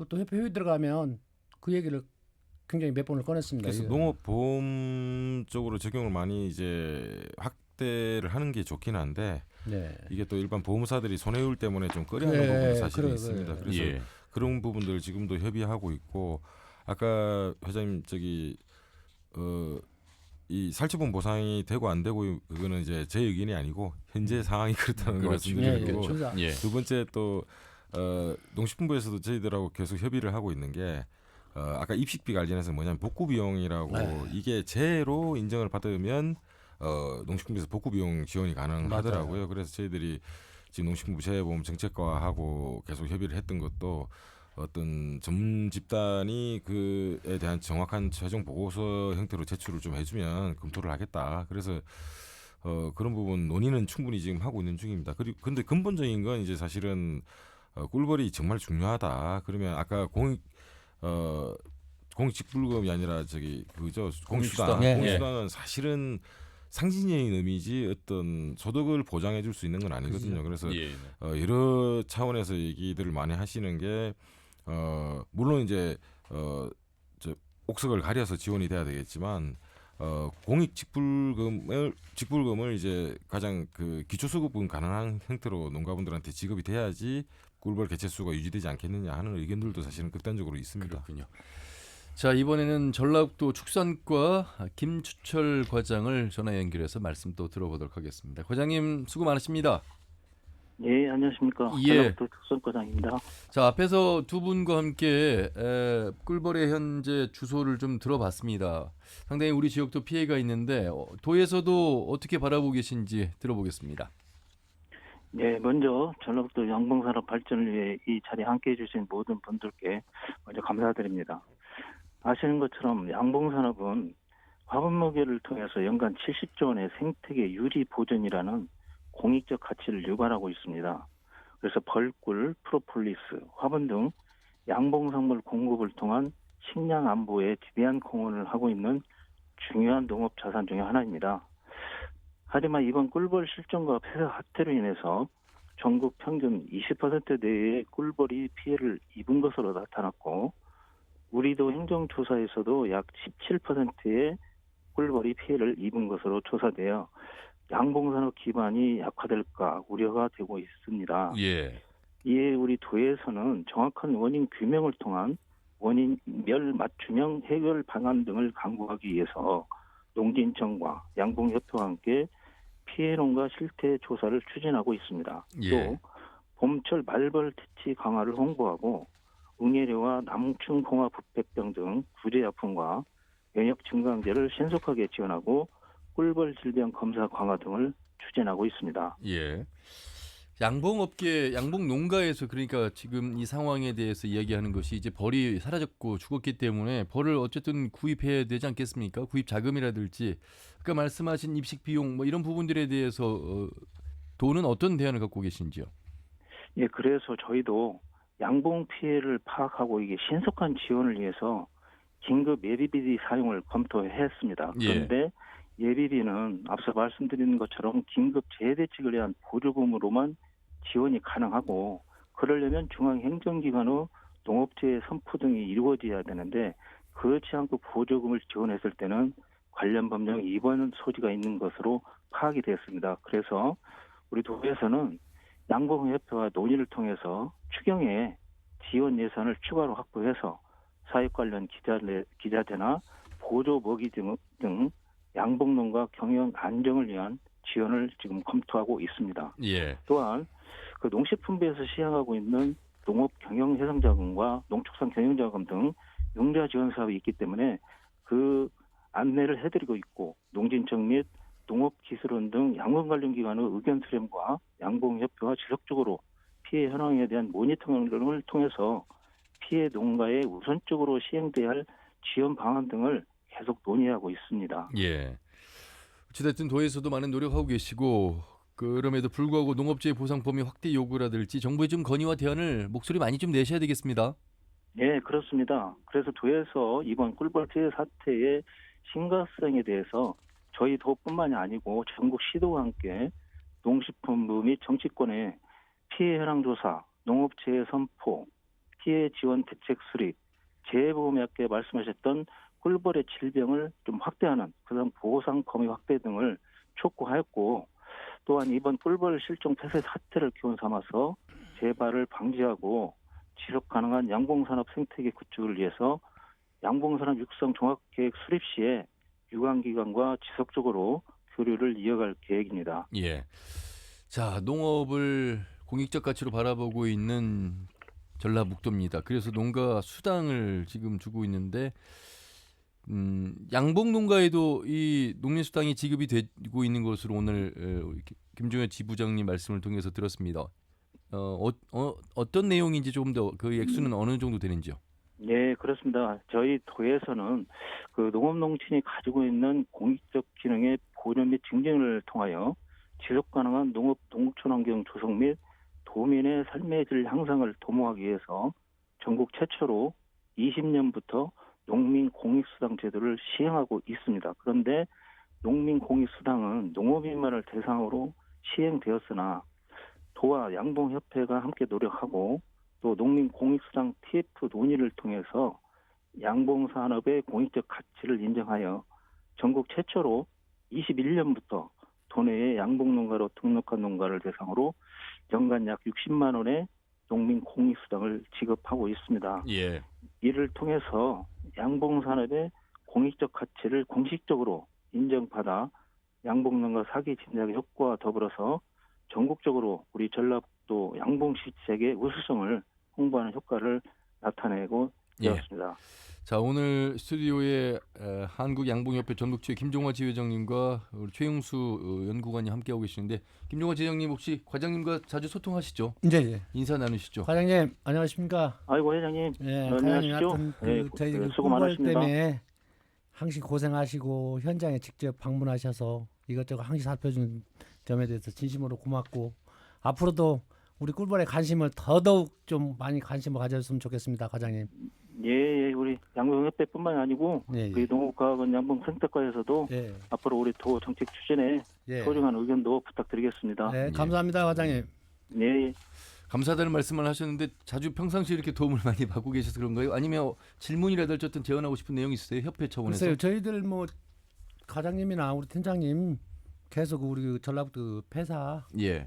[SPEAKER 7] 또 협회 회의 들어가면 그 얘기를 굉장히 몇 번을 꺼냈습니다.
[SPEAKER 8] 그래서 농업보험 쪽으로 적용을 많이 이제 확대를 하는 게 좋긴 한데
[SPEAKER 7] 네.
[SPEAKER 8] 이게 또 일반 보험사들이 손해율 때문에 좀 꺼려하는
[SPEAKER 7] 네,
[SPEAKER 8] 부분이 사실은
[SPEAKER 7] 그래,
[SPEAKER 8] 있습니다.
[SPEAKER 7] 그래.
[SPEAKER 8] 그래서
[SPEAKER 1] 예.
[SPEAKER 8] 그런 부분들 지금도 협의하고 있고 아까 회장님 이 살처분 보상이 되고 안 되고 그거는 이제 제 의견이 아니고 현재 상황이 그렇다는 걸
[SPEAKER 1] 그렇습니다.
[SPEAKER 8] 말씀드리고
[SPEAKER 7] 그렇죠.
[SPEAKER 1] 예.
[SPEAKER 8] 두 번째 또 농식품부에서도 저희들하고 계속 협의를 하고 있는 게 아까 입식비 관련해서 뭐냐면 복구 비용이라고
[SPEAKER 7] 네.
[SPEAKER 8] 이게 재로 인정을 받으면 농식품부에서 복구 비용 지원이 가능하더라고요.
[SPEAKER 7] 맞아요.
[SPEAKER 8] 그래서 저희들이 지금 농식품부 재보험 정책과하고 계속 협의를 했던 것도 어떤 전문 집단이 그에 대한 정확한 최종 보고서 형태로 제출을 좀 해주면 검토를 하겠다. 그래서 그런 부분 논의는 충분히 지금 하고 있는 중입니다. 그리고 근데 근본적인 건 이제 사실은 꿀벌이 정말 중요하다. 그러면 아까 공익직불금이 아니라 공익수당.
[SPEAKER 1] 공익수당.
[SPEAKER 8] 공익수당은 사실은 상징적인 의미지 어떤 소득을 보장해 줄 수 있는 건 아니거든요. 그래서
[SPEAKER 1] 예.
[SPEAKER 8] 여러 차원에서 얘기들을 많이 하시는 게 물론 이제 옥석을 가려서 지원이 돼야 되겠지만 공익 직불금을 이제 가장 기초수급은 가능한 형태로 농가분들한테 지급이 돼야지 꿀벌 개체수가 유지되지 않겠느냐 하는 의견들도 사실은 극단적으로 있습니다.
[SPEAKER 1] 그렇군요. 자, 이번에는 전라북도 축산과 김추철 과장을 전화 연결해서 말씀 또 들어보도록 하겠습니다. 과장님 수고 많으십니다.
[SPEAKER 9] 예, 안녕하십니까.
[SPEAKER 1] 예.
[SPEAKER 9] 전라북도 축산과장입니다.
[SPEAKER 1] 자, 앞에서 두 분과 함께 꿀벌의 현재 주소를 좀 들어봤습니다. 상당히 우리 지역도 피해가 있는데 도에서도 어떻게 바라보고 계신지 들어보겠습니다.
[SPEAKER 9] 네, 먼저 전라북도 양봉산업 발전을 위해 이 자리에 함께해 주신 모든 분들께 먼저 감사드립니다. 아시는 것처럼 양봉산업은 화분목열을 통해서 연간 70조 원의 생태계 유지 보존이라는 공익적 가치를 유발하고 있습니다. 그래서 벌꿀, 프로폴리스, 화분 등 양봉산물 공급을 통한 식량 안보에 기대한 공헌을 하고 있는 중요한 농업 자산 중에 하나입니다. 하지만 이번 꿀벌 실종과 폐사 사태로 인해서 전국 평균 20% 내외의 꿀벌이 피해를 입은 것으로 나타났고 우리도 행정조사에서도 약 17%의 꿀벌이 피해를 입은 것으로 조사되어 양봉산업 기반이 약화될까 우려가 되고 있습니다.
[SPEAKER 1] 예.
[SPEAKER 9] 이에 우리 도에서는 정확한 원인 규명을 통한 원인별 맞춤형 해결 방안 등을 강구하기 위해서 농진청과 양봉협회와 함께 피해론과 실태 조사를 추진하고 있습니다.
[SPEAKER 1] 예.
[SPEAKER 9] 또 봄철 말벌 퇴치 강화를 홍보하고 응애류와 낭충봉화 부패병 등 구제약품과 면역 증강제를 신속하게 지원하고 꿀벌 질병 검사 강화 등을 추진하고 있습니다.
[SPEAKER 1] 예. 양봉업계, 양봉 농가에서 그러니까 지금 이 상황에 대해서 이야기하는 것이 이제 벌이 사라졌고 죽었기 때문에 벌을 어쨌든 구입해야 되지 않겠습니까? 구입 자금이라든지 아까 말씀하신 입식 비용 뭐 이런 부분들에 대해서 도는 어떤 대안을 갖고 계신지요?
[SPEAKER 9] 예, 그래서 저희도 양봉 피해를 파악하고 이게 신속한 지원을 위해서 긴급 예비비 사용을 검토했습니다. 그런데 예비비는 앞서 말씀드린 것처럼 긴급 재해 대책을 위한 보조금으로만 지원이 가능하고 그러려면 중앙행정기관의 농업재해 선포 등이 이루어져야 되는데 그렇지 않고 보조금을 지원했을 때는 관련 법령 위반 소지가 있는 것으로 파악이 되었습니다. 그래서 우리 도에서는 양봉협회와 논의를 통해서 추경에 지원 예산을 추가로 확보해서 사육 관련 기자재나 보조 먹이 등 양봉농가 경영 안정을 위한 지원을 지금 검토하고 있습니다.
[SPEAKER 1] 예.
[SPEAKER 9] 또한 그 농식품부에서 시행하고 있는 농업 경영 해상 자금과 농축산 경영 자금 등 융자 지원 사업이 있기 때문에 그 안내를 해드리고 있고, 농진청 및 농업기술원 등 양봉 관련 기관의 의견 수렴과 양봉협회와 지속적으로 피해 현황에 대한 모니터링을 통해서 피해 농가에 우선적으로 시행돼야 할 지원 방안 등을 계속 논의하고 있습니다.
[SPEAKER 1] 예. 어찌됐든 도에서도 많은 노력하고 계시고, 그럼에도 불구하고 농업주의 보상 범위 확대 요구라든지 정부의 좀 건의와 대안을 목소리 많이 좀 내셔야 되겠습니다.
[SPEAKER 9] 네, 그렇습니다. 그래서 도에서 이번 꿀벌 피해 사태의 심각성에 대해서 저희 도뿐만이 아니고 전국 시도와 함께 농식품부 및 정치권에 피해 현황 조사, 농업재해 선포, 피해 지원 대책 수립, 재해보험에 아까 말씀하셨던 꿀벌의 질병을 좀 확대하는 그다음 보상 범위 확대 등을 촉구하였고, 또한 이번 꿀벌 실종 폐쇄 사태를 기원 삼아서 재발을 방지하고 지속 가능한 양봉산업 생태계 구축을 위해서 양봉산업 육성 종합계획 수립 시에 유관기관과 지속적으로 교류를 이어갈 계획입니다.
[SPEAKER 1] 예. 자, 농업을 공익적 가치로 바라보고 있는 전라북도입니다. 그래서 농가 수당을 지금 주고 있는데, 양봉 농가에도 이 농민수당이 지급이 되고 있는 것으로 오늘 김종현 지부장님 말씀을 통해서 들었습니다. 어떤 내용인지 조금 더 그 액수는 어느 정도 되는지요?
[SPEAKER 9] 네, 그렇습니다. 저희 도에서는 그 농업농친이 가지고 있는 공익적 기능의 보존 및 증진을 통하여 지속 가능한 농업 농촌 환경 조성 및 도민의 삶의 질 향상을 도모하기 위해서 전국 최초로 20년부터 농민 공익수당 제도를 시행하고 있습니다. 그런데 농민 공익수당은 농업인만을 대상으로 시행되었으나 도와 양봉협회가 함께 노력하고 또 농민 공익수당 TF 논의를 통해서 양봉산업의 공익적 가치를 인정하여 전국 최초로 21년부터 도내의 양봉농가로 등록한 농가를 대상으로 연간 약 60만 원의 농민 공익수당을 지급하고 있습니다.
[SPEAKER 1] 예.
[SPEAKER 9] 이를 통해서 양봉산업의 공익적 가치를 공식적으로 인정받아 양봉농가 사기 진작의 효과와 더불어서 전국적으로 우리 전라북도 양봉시책의 우수성을 홍보하는 효과를 나타내고 되었습니다.
[SPEAKER 1] 예. 자, 오늘 스튜디오에 한국양봉협회 전북지회 김종화 지회장님과 우리 최용수 연구관이 함께하고 계시는데, 김종화 지회장님 혹시 과장님과 자주 소통하시죠?
[SPEAKER 7] 네.
[SPEAKER 1] 인사 나누시죠?
[SPEAKER 7] 과장님 안녕하십니까?
[SPEAKER 9] 아이고 회장님,
[SPEAKER 7] 네,
[SPEAKER 9] 안녕하시죠?
[SPEAKER 7] 하여튼
[SPEAKER 9] 네,
[SPEAKER 7] 저희
[SPEAKER 9] 수고
[SPEAKER 7] 꿀벌
[SPEAKER 9] 많으십니다.
[SPEAKER 7] 때문에 항시 고생하시고 현장에 직접 방문하셔서 이것저것 항시 살펴준 점에 대해서 진심으로 고맙고, 앞으로도 우리 꿀벌에 관심을 더더욱 좀 많이 관심을 가졌으면 좋겠습니다, 과장님.
[SPEAKER 9] 예, 우리 양봉협회뿐만 아니고
[SPEAKER 7] 예,
[SPEAKER 9] 우리 농업과학원 양봉생태과에서도
[SPEAKER 7] 예,
[SPEAKER 9] 앞으로 우리 도 정책 추진에
[SPEAKER 7] 예.
[SPEAKER 9] 소중한 의견도 부탁드리겠습니다.
[SPEAKER 7] 네, 감사합니다, 과장님.
[SPEAKER 9] 예.
[SPEAKER 1] 감사하다는 말씀을 하셨는데 자주 평상시에 이렇게 도움을 많이 받고 계셔서 그런가요? 아니면 질문이라든지 어떤 제안하고 싶은 내용이 있으세요? 협회 차원에서?
[SPEAKER 7] 글쎄요, 저희들 뭐 과장님이나 우리 팀장님 계속 우리 전라북도 폐사
[SPEAKER 1] 예.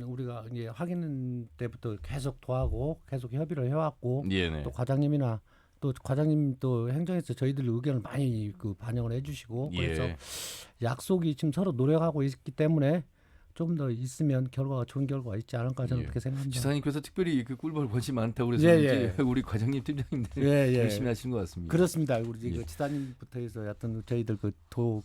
[SPEAKER 7] 우리가 이제 확인 때부터 계속 도하고 계속 협의를 해왔고,
[SPEAKER 1] 예.
[SPEAKER 7] 또 과장님이나 또 과장님 또 행정에서 저희들 의견을 많이 그 반영을 해주시고, 그래서
[SPEAKER 1] 예.
[SPEAKER 7] 약속이 지금 서로 노력하고 있기 때문에 조금 더 있으면 결과가 좋은 결과가 있지 않을까 저는
[SPEAKER 1] 예.
[SPEAKER 7] 그렇게 생각합니다.
[SPEAKER 1] 지사님께서 특별히 그 꿀벌 관심 많다고 그래서
[SPEAKER 7] 예,
[SPEAKER 1] 우리 과장님 팀장님들
[SPEAKER 7] 예.
[SPEAKER 1] 열심히 하시는 것 같습니다.
[SPEAKER 7] 그렇습니다. 우리
[SPEAKER 1] 예.
[SPEAKER 7] 그 지사님부터 해서 하여튼 저희들 그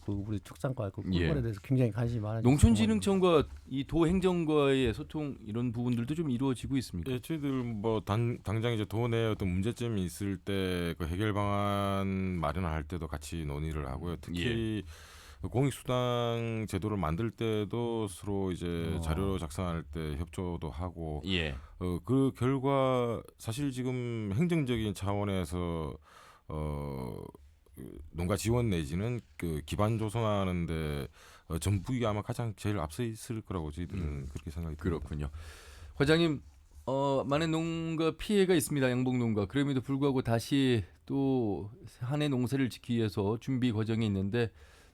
[SPEAKER 7] 우리 축산과 그
[SPEAKER 1] 예.
[SPEAKER 7] 꿀벌에 대해서 굉장히 관심이 많아요.
[SPEAKER 1] 농촌진흥청과 이 도행정과의 소통 이런 부분들도 좀 이루어지고 있습니까?
[SPEAKER 8] 예, 저희들 뭐 당장 이제 도내 어떤 문제점이 있을 때 그 해결 방안 마련할 때도 같이 논의를 하고요. 특히 공익수당 제도를 만들 때도 서로 이제 자료 작성할 때 협조도 하고,
[SPEAKER 1] 예.
[SPEAKER 8] 그 결과 사실 지금 행정적인 차원에서 농가 지원 내지는 그 기반 조성하는데 전북이 아마 가장 제일 앞서 있을 거라고 저희들은 그렇게 생각이 듭니다.
[SPEAKER 1] 그렇군요. 과장님, 많은 농가 피해가 있습니다. 양봉 농가. 그럼에도 불구하고 다시 또 한 해 농사를 짓기 위해서 준비 과정이 있는데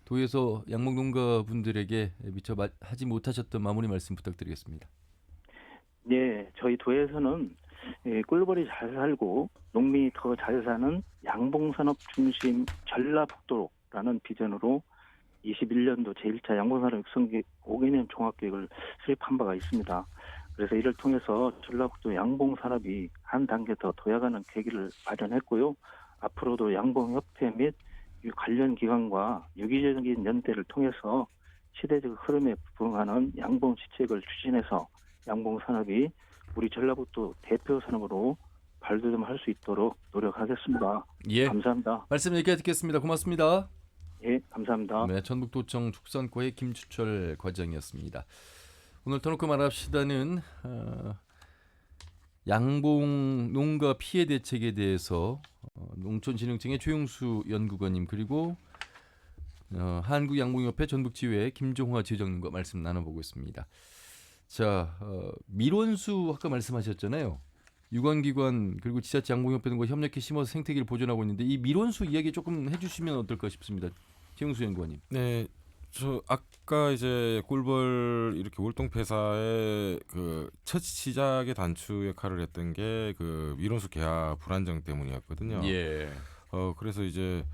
[SPEAKER 1] 도에서 양봉 농가 분들에게 미처 하지 못하셨던 마무리 말씀 부탁드리겠습니다.
[SPEAKER 9] 네, 저희 도에서는 꿀벌이 잘 살고 농민이 더 잘 사는 양봉산업 중심 전라북도라는 비전으로 21년도 제1차 양봉산업 육성 5개년 종합계획을 수립한 바가 있습니다. 그래서 이를 통해서 전라북도 양봉산업이 한 단계 더 도약하는 계기를 마련했고요. 앞으로도 양봉협회 및 관련 기관과 유기적인 연대를 통해서 시대적 흐름에 부응하는 양봉 시책을 추진해서 양봉산업이 우리 전라북도 대표 산업으로 발돋움할 수 있도록 노력하겠습니다.
[SPEAKER 1] 예.
[SPEAKER 9] 감사합니다.
[SPEAKER 1] 말씀 여기까지 듣겠습니다. 고맙습니다.
[SPEAKER 9] 예, 감사합니다.
[SPEAKER 1] 네, 전북도청 축산과의 김추철 과장이었습니다. 오늘 터놓고 말합시다는 양봉 농가 피해 대책에 대해서 농촌진흥청의 최용수 연구관님 그리고 한국양봉협회 전북지회 김종화 지회장님과 말씀 나눠보고 있습니다. 자, 밀원수 아까 말씀하셨잖아요. 유관기관 그리고 지자체 양봉협회 등과 협력해 심어서 생태계를 보존하고 있는데 이 밀원수 이야기 조금 해주시면 어떨까 싶습니다. 최용수 연구관님.
[SPEAKER 8] 네, 저 아까 이제 꿀벌 이렇게 월동폐사의 그 첫 시작의 단추 역할을 했던 게 그 밀원수 개화 불안정 때문이었거든요.
[SPEAKER 1] 예.
[SPEAKER 8] 그래서 이제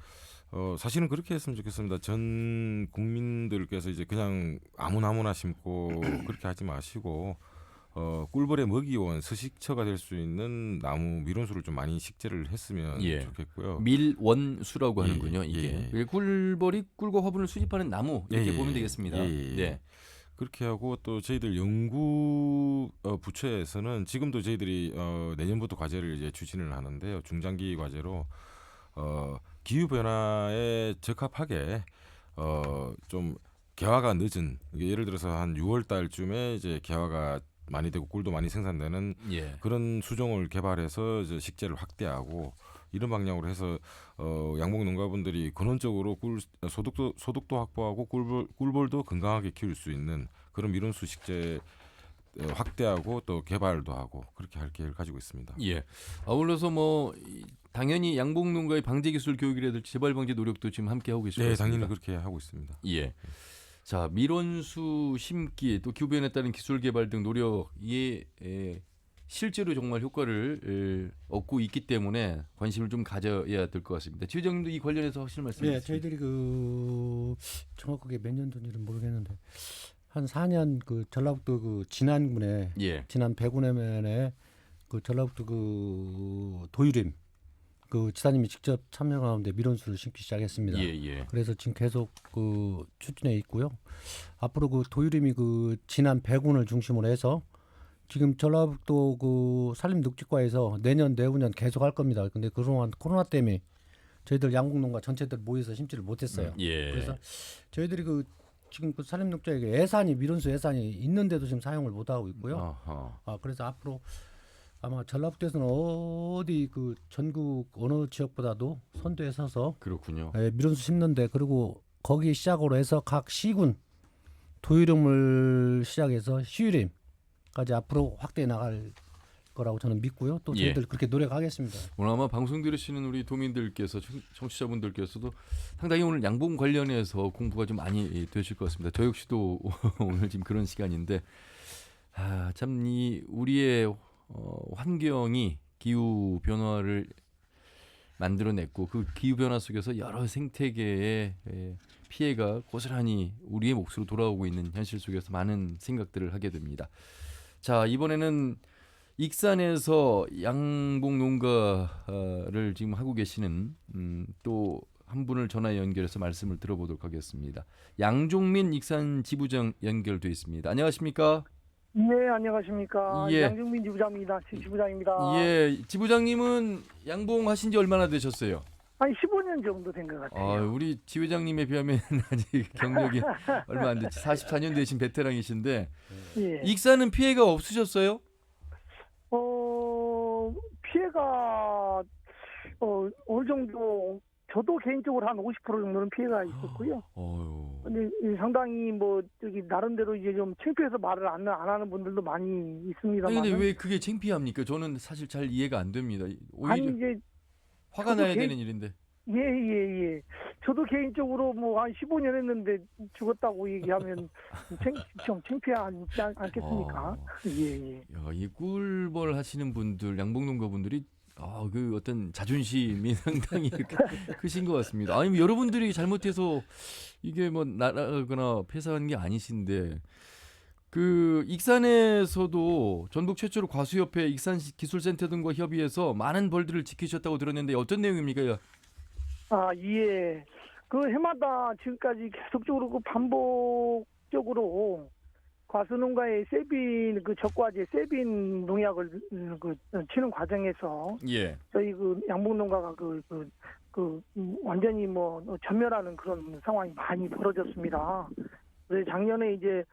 [SPEAKER 8] 사실은 그렇게 했으면 좋겠습니다. 전 국민들께서 이제 그냥 아무나 심고 그렇게 하지 마시고 꿀벌의 먹이원 서식처가 될 수 있는 나무 밀원수를 좀 많이 식재를 했으면
[SPEAKER 1] 예.
[SPEAKER 8] 좋겠고요.
[SPEAKER 1] 밀원수라고
[SPEAKER 8] 예,
[SPEAKER 1] 하는군요.
[SPEAKER 8] 예,
[SPEAKER 1] 이게
[SPEAKER 8] 예.
[SPEAKER 1] 꿀벌이 꿀과 화분을 수집하는 나무 이렇게
[SPEAKER 8] 예,
[SPEAKER 1] 보면
[SPEAKER 8] 예,
[SPEAKER 1] 되겠습니다.
[SPEAKER 8] 예.
[SPEAKER 1] 네.
[SPEAKER 8] 그렇게 하고 또 저희들 연구 부처에서는 지금도 저희들이 내년부터 과제를 이제 추진을 하는데요. 중장기 과제로 기후 변화에 적합하게 좀 개화가 늦은 예를 들어서 한 6월 달쯤에 이제 개화가 많이 되고 꿀도 많이 생산되는
[SPEAKER 1] 예.
[SPEAKER 8] 그런 수종을 개발해서 이제 식재를 확대하고 이런 방향으로 해서 양봉 농가분들이 근원적으로 소득도 확보하고 꿀벌도 건강하게 키울 수 있는 그런 밀원수 식재 확대하고 또 개발도 하고 그렇게 할 계획을 가지고 있습니다.
[SPEAKER 1] 예. 아울러서 뭐 당연히 양봉 농가의 방제 기술 교육이라든지 재발 방제 노력도 지금 함께 하고 계시죠.
[SPEAKER 8] 네, 당연히 그렇게 하고 있습니다.
[SPEAKER 1] 예. 자, 밀원수 심기 또 기후 변화에 따른 기술 개발 등 노력이 실제로 정말 효과를 얻고 있기 때문에 관심을 좀 가져야 될 것 같습니다. 지회장님도 이 관련해서 하실 말씀 있으세요?
[SPEAKER 7] 네, 저희들이 그 정확하게 몇 년도인지는 모르겠는데 한 4년 그 전라북도 그 진안군에
[SPEAKER 1] 예.
[SPEAKER 7] 진안 배구내면에 그 전라북도 그 도유림 그 지사님이 직접 참여 가운데 밀원수를 심기 시작했습니다.
[SPEAKER 1] 예, 예.
[SPEAKER 7] 그래서 지금 계속 그 추진해 있고요. 앞으로 그 도유림이 그 진안 배군을 중심으로 해서 지금 전라북도 그 산림녹지과에서 내년 내후년 계속 할 겁니다. 근데 그동안 코로나 때문에 저희들 양봉농가 전체들 모여서 심지를 못했어요.
[SPEAKER 1] 예.
[SPEAKER 7] 그래서 저희들이 그 지금 그 산림녹지과에 예산이 밀원수 예산이 있는데도 지금 사용을 못 하고 있고요.
[SPEAKER 1] 어허.
[SPEAKER 7] 그래서 앞으로 아마 전라북도에서는 어디 그 전국 어느 지역보다도 선두에 서서
[SPEAKER 1] 그렇군요.
[SPEAKER 7] 밀원수 심는데 그리고 거기 시작으로 해서 각 시군 도유림을 시작해서 시유림까지 앞으로 확대해 나갈 거라고 저는 믿고요. 또 저희들 그렇게 노력하겠습니다.
[SPEAKER 1] 오늘 아마 방송 들으시는 우리 도민들께서 청취자분들께서도 상당히 오늘 양봉 관련해서 공부가 좀 많이 되실 것 같습니다. 저 역시도 오늘 지금 그런 시간인데 참 이 우리의 환경이 기후 변화를 만들어냈고 그 기후 변화 속에서 여러 생태계의 피해가 고스란히 우리의 몫으로 돌아오고 있는 현실 속에서 많은 생각들을 하게 됩니다. 자, 이번에는 익산에서 양봉 농가를 지금 하고 계시는 또 한 분을 전화 연결해서 말씀을 들어보도록 하겠습니다. 양종민 익산 지부장 연결돼 있습니다. 안녕하십니까?
[SPEAKER 10] 네, 안녕하십니까.
[SPEAKER 1] 예.
[SPEAKER 10] 양정민 지부장입니다. 지부장입니다.
[SPEAKER 1] 예, 지부장님은 양봉 하신 지 얼마나 되셨어요?
[SPEAKER 10] 한 15년 정도 된 것 같아요.
[SPEAKER 1] 우리 지회장님에 비하면 아직 경력이 얼마 안 됐지. 44년 되신 베테랑이신데
[SPEAKER 10] 예.
[SPEAKER 1] 익산은 피해가 없으셨어요?
[SPEAKER 10] 피해가 어느 정도 저도 개인적으로 한 50% 정도는 피해가 있었고요. 근데 상당히 뭐 저기 나름대로 이제 좀 창피해서 말을 안 하는 분들도 많이 있습니다만.
[SPEAKER 1] 근데 왜 그게 창피합니까? 저는 사실 잘 이해가 안 됩니다. 오히려
[SPEAKER 10] 이제
[SPEAKER 1] 화가 나야 되는 일인데.
[SPEAKER 10] 예. 저도 개인적으로 뭐 한 15년 했는데 죽었다고 얘기하면 좀 창피하지 않겠습니까? 예.
[SPEAKER 1] 야, 이 꿀벌 하시는 분들, 양봉농가 분들이 그 어떤 자존심이 상당히 크신 것 같습니다. 아니 여러분들이 잘못해서 이게 뭐 나가거나 폐사한 게 아니신데 그 익산에서도 전국 최초로 과수협회 익산기술센터 등과 협의해서 많은 벌들을 지키셨다고 들었는데 어떤 내용입니까?
[SPEAKER 10] 예. 그 해마다 지금까지 계속적으로 그 반복적으로 과수농가의 세빈 그 적과제 세빈 농약을 치는 과정에서 저희 그 양봉농가가 완전히 뭐 전멸하는 그런 상황이 많이 벌어졌습니다. 그래서 작년에 이제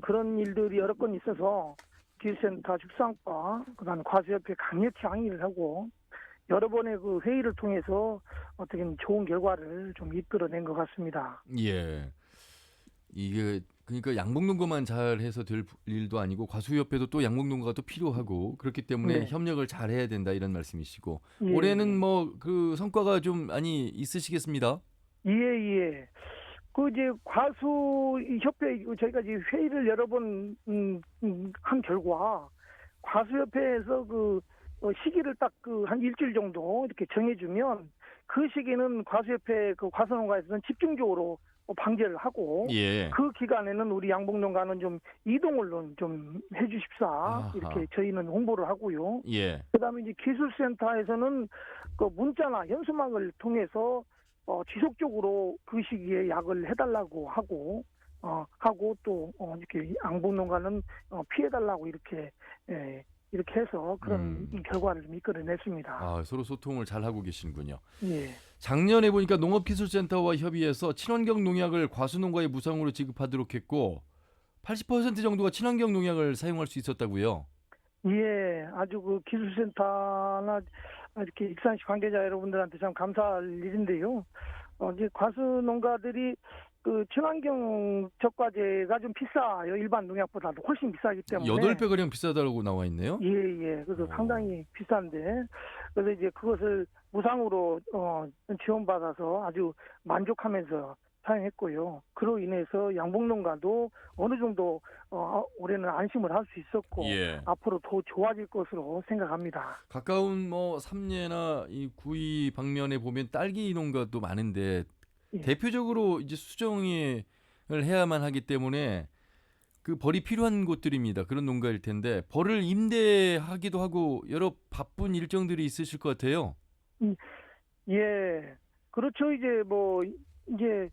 [SPEAKER 10] 그런 일들이 여러 건 있어서 기술센터 축산과 그다음 과수협회 강력히 항의를 하고 여러 번의 그 회의를 통해서 어떻게 좋은 결과를 좀 이끌어낸 것 같습니다.
[SPEAKER 1] 예. 이게 그러니까 양봉농가만 잘해서 될 일도 아니고 과수협회도 또 양봉농가가 또 필요하고 그렇기 때문에 협력을 잘해야 된다 이런 말씀이시고 올해는 뭐 그 성과가 좀 많이 있으시겠습니다.
[SPEAKER 10] 예. 그 이제 과수협회 저희가 이제 회의를 여러 번 한 결과 과수협회에서 그 시기를 딱 한 일주일 정도 이렇게 정해주면 그 시기는 과수협회 그 과수농가에서는 집중적으로 방제를 하고 그 기간에는 우리 양봉농가는 좀 이동을 좀 해주십사 이렇게 저희는 홍보를 하고요. 그다음에 이제 기술센터에서는 그 문자나 현수막을 통해서 지속적으로 그 시기에 약을 해달라고 하고 또 이렇게 양봉농가는 피해달라고 이렇게 해서 그런 결과를 좀 이끌어냈습니다.
[SPEAKER 1] 서로 소통을 잘 하고 계시는군요.
[SPEAKER 10] 예.
[SPEAKER 1] 작년에 보니까 농업기술센터와 협의해서 친환경 농약을 과수농가에 무상으로 지급하도록 했고 80% 정도가 친환경 농약을 사용할 수 있었다고요.
[SPEAKER 10] 예, 아주 그 기술센터나 이렇게 익산시 관계자 여러분들한테 참 감사할 일인데요. 이제 과수농가들이 그 친환경 적과제가 좀 비싸요. 일반 농약보다도 훨씬 비싸기 때문에
[SPEAKER 1] 8배가량 비싸다고 나와 있네요.
[SPEAKER 10] 예. 그래서 상당히 비싼데 그래서 이제 그것을 무상으로 지원받아서 아주 만족하면서 사용했고요. 그로 인해서 양봉농가도 어느 정도 올해는 안심을 할 수 있었고 앞으로 더 좋아질 것으로 생각합니다.
[SPEAKER 1] 가까운 뭐 삼례나 이 구이 방면에 보면 딸기 농가도 많은데 대표적으로 이제 수정을 해야만 하기 때문에 그 벌이 필요한 곳들입니다. 그런 농가일 텐데 벌을 임대하기도 하고 여러 바쁜 일정들이 있으실 것 같아요.
[SPEAKER 10] 예, 그렇죠. 이제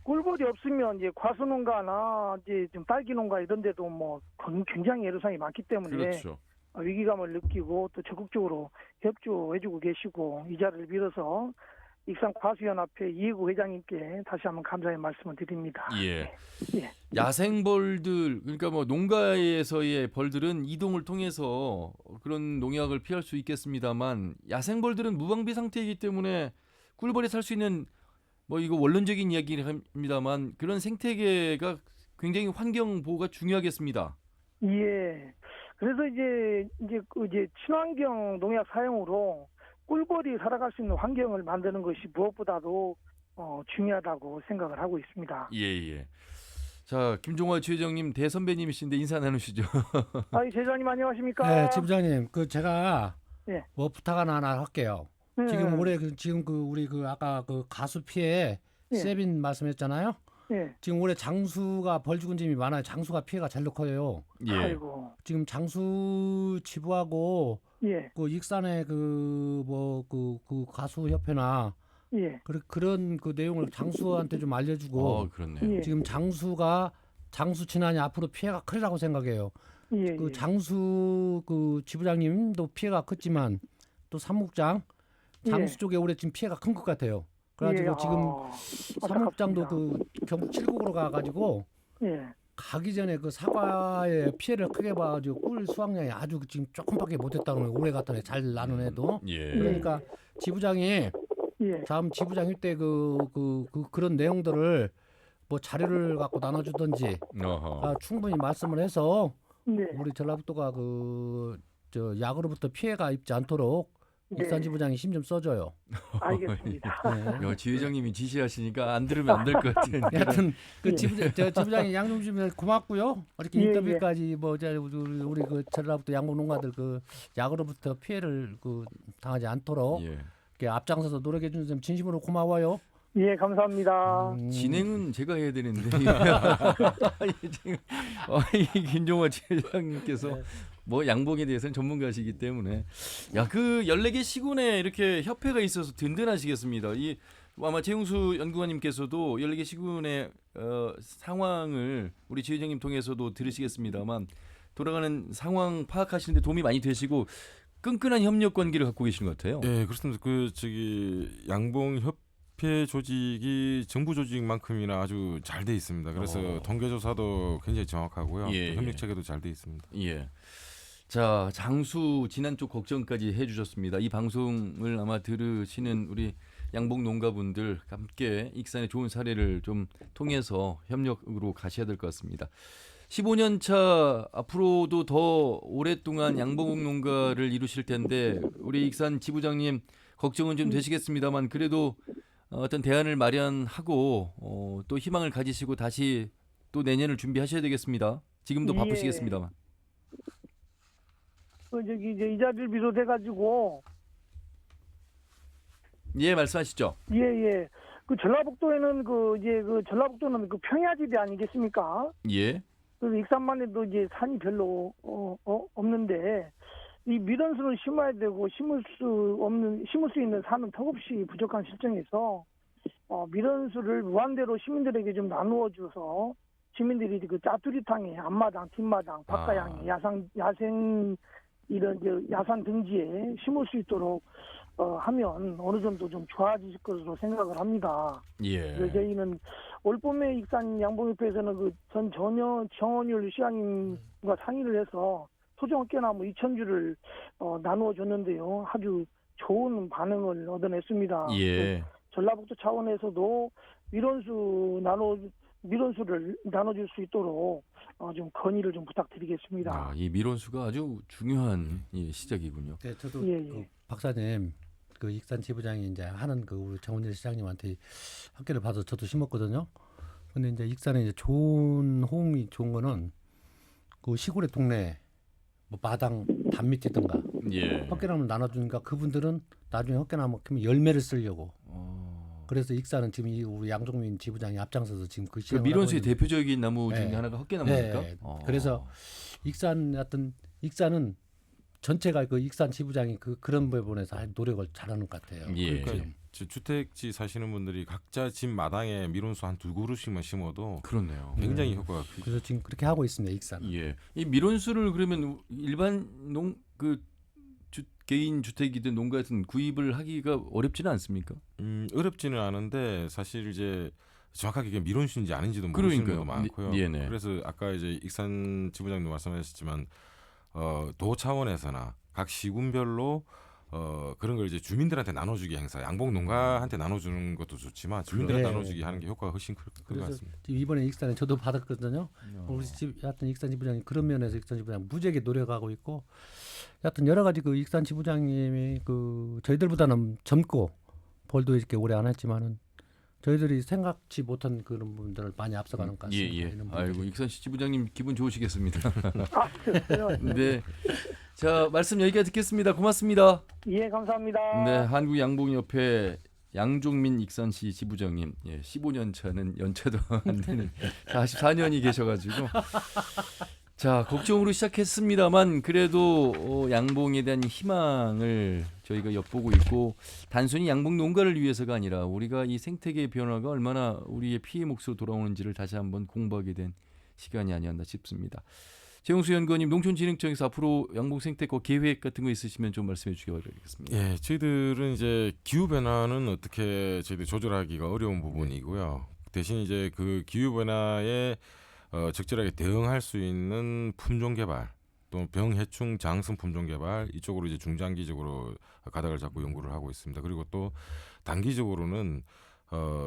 [SPEAKER 10] 꿀벌이 없으면 이제 과수농가나 이제 좀 딸기 농가 이런 데도 뭐 굉장히 애로사항이 많기 때문에 위기감을 느끼고 또 적극적으로 협조해주고 계시고 이 자리를 빌어서 익산과수연합회 이해구 회장님께 다시 한번 감사의 말씀을 드립니다.
[SPEAKER 1] 야생벌들 그러니까 뭐 농가에서의 벌들은 이동을 통해서 그런 농약을 피할 수 있겠습니다만 야생벌들은 무방비 상태이기 때문에 꿀벌이 살 수 있는 뭐 이거 원론적인 이야기입니다만 그런 생태계가 굉장히 환경 보호가 중요하겠습니다.
[SPEAKER 10] 예. 그래서 이제 친환경 농약 사용으로 꿀벌이 살아갈 수 있는 환경을 만드는 것이 무엇보다도 중요하다고 생각을 하고 있습니다.
[SPEAKER 1] 자, 김종화 지회장님 대선배님이신데 인사 나누시죠.
[SPEAKER 10] 지회장님 안녕하십니까?
[SPEAKER 7] 네, 지부장님. 제가 뭐 부탁 하나 할게요. 지금 올해 우리 아까 가수 피해 세빈 말씀했잖아요. 지금 올해 장수가 벌 죽은 짐이 많아요. 장수가 피해가 제일 커요.
[SPEAKER 10] 아이고.
[SPEAKER 7] 지금 장수 지부하고 그 익산의 그 가수 협회나 그런 그 내용을 장수한테 좀 알려주고 지금 장수 지난해 앞으로 피해가 크리라고 생각해요. 그 장수 그 지부장님도 피해가 컸지만 또 삼국장 장수 쪽에 올해 지금 피해가 큰 것 같아요. 그래가지고 지금 삼국장도 그 경북 칠곡으로 가가지고 가기 전에 그 사과에 피해를 크게 봐가지고 꿀 수확량이 아주 지금 조금밖에 못했다고 그러는 올해 같은 해 잘 나눈 해도 그러니까 지부장이 다음 지부장일 때 그런 내용들을 뭐 자료를 갖고 나눠주든지 충분히 말씀을 해서 우리 전라북도가 약으로부터 피해가 입지 않도록
[SPEAKER 10] 네.
[SPEAKER 7] 익산 지부장이 힘 좀 써줘요.
[SPEAKER 10] 알겠습니다.
[SPEAKER 7] 네.
[SPEAKER 1] 지 회장님이 지시하시니까 안 들으면 안 될 것 같아요.
[SPEAKER 7] 하여튼 그
[SPEAKER 10] 예.
[SPEAKER 7] 지부장이 양중주민 고맙고요. 이렇게
[SPEAKER 10] 예,
[SPEAKER 7] 인터뷰까지 뭐 우리 그 전라북도 양봉 농가들 그 약으로부터 피해를 그 당하지 않도록
[SPEAKER 1] 예.
[SPEAKER 7] 이렇게 앞장서서 노력해 주는 점 진심으로 고마워요.
[SPEAKER 10] 예, 감사합니다.
[SPEAKER 1] 진행은 제가 해야 되는데 지금 김종화 지회장님께서 뭐 양봉에 대해서는 전문가시기 때문에 그 14개 시군에 이렇게 협회가 있어서 든든하시겠습니다. 이 아마 최용수 연구관님께서도 14개 시군의 상황을 우리 지회장님 통해서도 들으시겠습니다만 돌아가는 상황 파악하시는데 도움이 많이 되시고 끈끈한 협력 관계를 갖고 계신 것 같아요.
[SPEAKER 8] 예, 그렇습니다. 그 양봉 협회 조직이 정부 조직만큼이나 아주 잘 돼 있습니다. 그래서 통계 조사도 굉장히 정확하고요.
[SPEAKER 1] 예,
[SPEAKER 8] 협력 체계도 잘 돼 있습니다.
[SPEAKER 1] 예. 자, 장수 지난 쪽 걱정까지 해주셨습니다. 이 방송을 아마 들으시는 우리 양봉 농가분들 함께 익산의 좋은 사례를 좀 통해서 협력으로 가셔야 될 것 같습니다. 15년 차 앞으로도 더 오랫동안 양봉 농가를 이루실 텐데 우리 익산 지부장님 걱정은 좀 되시겠습니다만 그래도 어떤 대안을 마련하고 또 희망을 가지시고 다시 또 내년을 준비하셔야 되겠습니다. 지금도
[SPEAKER 10] 예.
[SPEAKER 1] 바쁘시겠습니다만.
[SPEAKER 10] 이제 이 자리를 비롯해 가지고
[SPEAKER 1] 예, 말씀하시죠.
[SPEAKER 10] 예. 그 전라북도에는 전라북도는 그 평야지대 아니겠습니까?
[SPEAKER 1] 예.
[SPEAKER 10] 그래서 익산만 해도 이제 산이 별로 없는데 이 밀원수를 심어야 되고 심을 수 있는 산은 턱없이 부족한 실정에서 밀원수를 무한대로 시민들에게 좀 나누어 줘서 시민들이 그 짜투리탕에 앞마당, 뒷마당, 바깥양에 야생 이런 야산 등지에 심을 수 있도록 하면 어느 정도 좀 좋아질 것으로 생각을 합니다.
[SPEAKER 1] 예.
[SPEAKER 10] 그래서 저희는 올 봄에 익산 양봉협회에서는 그 전 정원율 시장님과 상의를 해서 토종 깨나무 2,000주를 나누어 줬는데요. 아주 좋은 반응을 얻어냈습니다.
[SPEAKER 1] 예.
[SPEAKER 10] 전라북도 차원에서도 밀원수를 나눠줄 수 있도록 좀 건의를 좀 부탁드리겠습니다.
[SPEAKER 1] 이 밀원수가 아주 중요한 시작이군요.
[SPEAKER 7] 네, 저도
[SPEAKER 10] 예.
[SPEAKER 7] 그 박사님 그 익산 지부장이 이제 하는 그 우리 정원일 시장님한테 학교를 봐서 저도 심었거든요. 근데 이제 익산에 이제 좋은 호응이 좋은 거는 그 시골의 동네 뭐 마당 담 밑이든가
[SPEAKER 1] 예.
[SPEAKER 7] 헛개나무 나눠주니까 그분들은 나중에 헛개나무 키면 열매를 쓰려고. 그래서 익산은 지금 우리 양종민 지부장이 앞장서서 지금 그 시행을
[SPEAKER 1] 밀원수의
[SPEAKER 7] 하고 있는
[SPEAKER 1] 대표적인 나무 중에 하나가 헛개나무입니까?
[SPEAKER 7] 네. 그래서 익산은 전체가 그 익산 지부장이 그런 부분에서 노력을 잘하는 것 같아요.
[SPEAKER 1] 예.
[SPEAKER 8] 그러니까 주택지 사시는 분들이 각자 집 마당에 밀원수 한 2그루씩만 심어도
[SPEAKER 1] 그렇네요.
[SPEAKER 8] 굉장히 효과가 크죠.
[SPEAKER 7] 그래서 지금 그렇게 하고 있습니다. 익산.
[SPEAKER 1] 예. 이 밀원수를 그러면 일반 개인 주택이든 농가든 구입을 하기가 어렵지는 않습니까?
[SPEAKER 8] 어렵지는 않은데 사실 이제 정확하게 이게 밀원수인지 아닌지도 모르시는 분도 많고요.
[SPEAKER 1] 네네.
[SPEAKER 8] 그래서 아까 이제 익산 지부장도 말씀하셨지만 도 차원에서나 각 시군별로 그런 걸 이제 주민들한테 나눠주기 행사, 양봉 농가한테 나눠주는 것도 좋지만 주민들한테 나눠주기 하는 게 효과가 훨씬 클 것 같습니다.
[SPEAKER 7] 이번에 익산에 저도 받았거든요. 우리 하여튼 익산 지부장이 그런 면에서 익산 지부장 무지하게 노력하고 있고, 하여튼 여러 가지 그 익산 지부장님이 그 저희들보다는 젊고 벌도 이렇게 오래 안 했지만은 저희들이 생각지 못한 그런 부분들을 많이 앞서가는 것 같습니다.
[SPEAKER 1] 예. 아이고 익산 지부장님 기분 좋으시겠습니다.
[SPEAKER 10] 그래요?
[SPEAKER 1] 네. 자, 말씀 여기까지 듣겠습니다. 고맙습니다.
[SPEAKER 10] 예, 감사합니다.
[SPEAKER 1] 네, 한국양봉협회 양종민 익산시 지부장님. 15년 차는 연차도 안 되는 44년이 계셔가지고 자, 걱정으로 시작했습니다만 그래도 양봉에 대한 희망을 저희가 엿보고 있고 단순히 양봉 농가를 위해서가 아니라 우리가 이 생태계 변화가 얼마나 우리의 피해 몫으로 돌아오는지를 다시 한번 공부하게 된 시간이 아니었나 싶습니다. 최용수 연구원님, 농촌진흥청에서 앞으로 양봉 생태과 계획 같은 거 있으시면 좀 말씀해 주시기 바라겠습니다.
[SPEAKER 8] 예, 저희들은 이제 기후 변화는 어떻게 저희들 조절하기가 어려운 부분이고요. 대신 이제 그 기후 변화에 적절하게 대응할 수 있는 품종 개발, 또 병해충 장성 품종 개발 이쪽으로 이제 중장기적으로 가닥을 잡고 연구를 하고 있습니다. 그리고 또 단기적으로는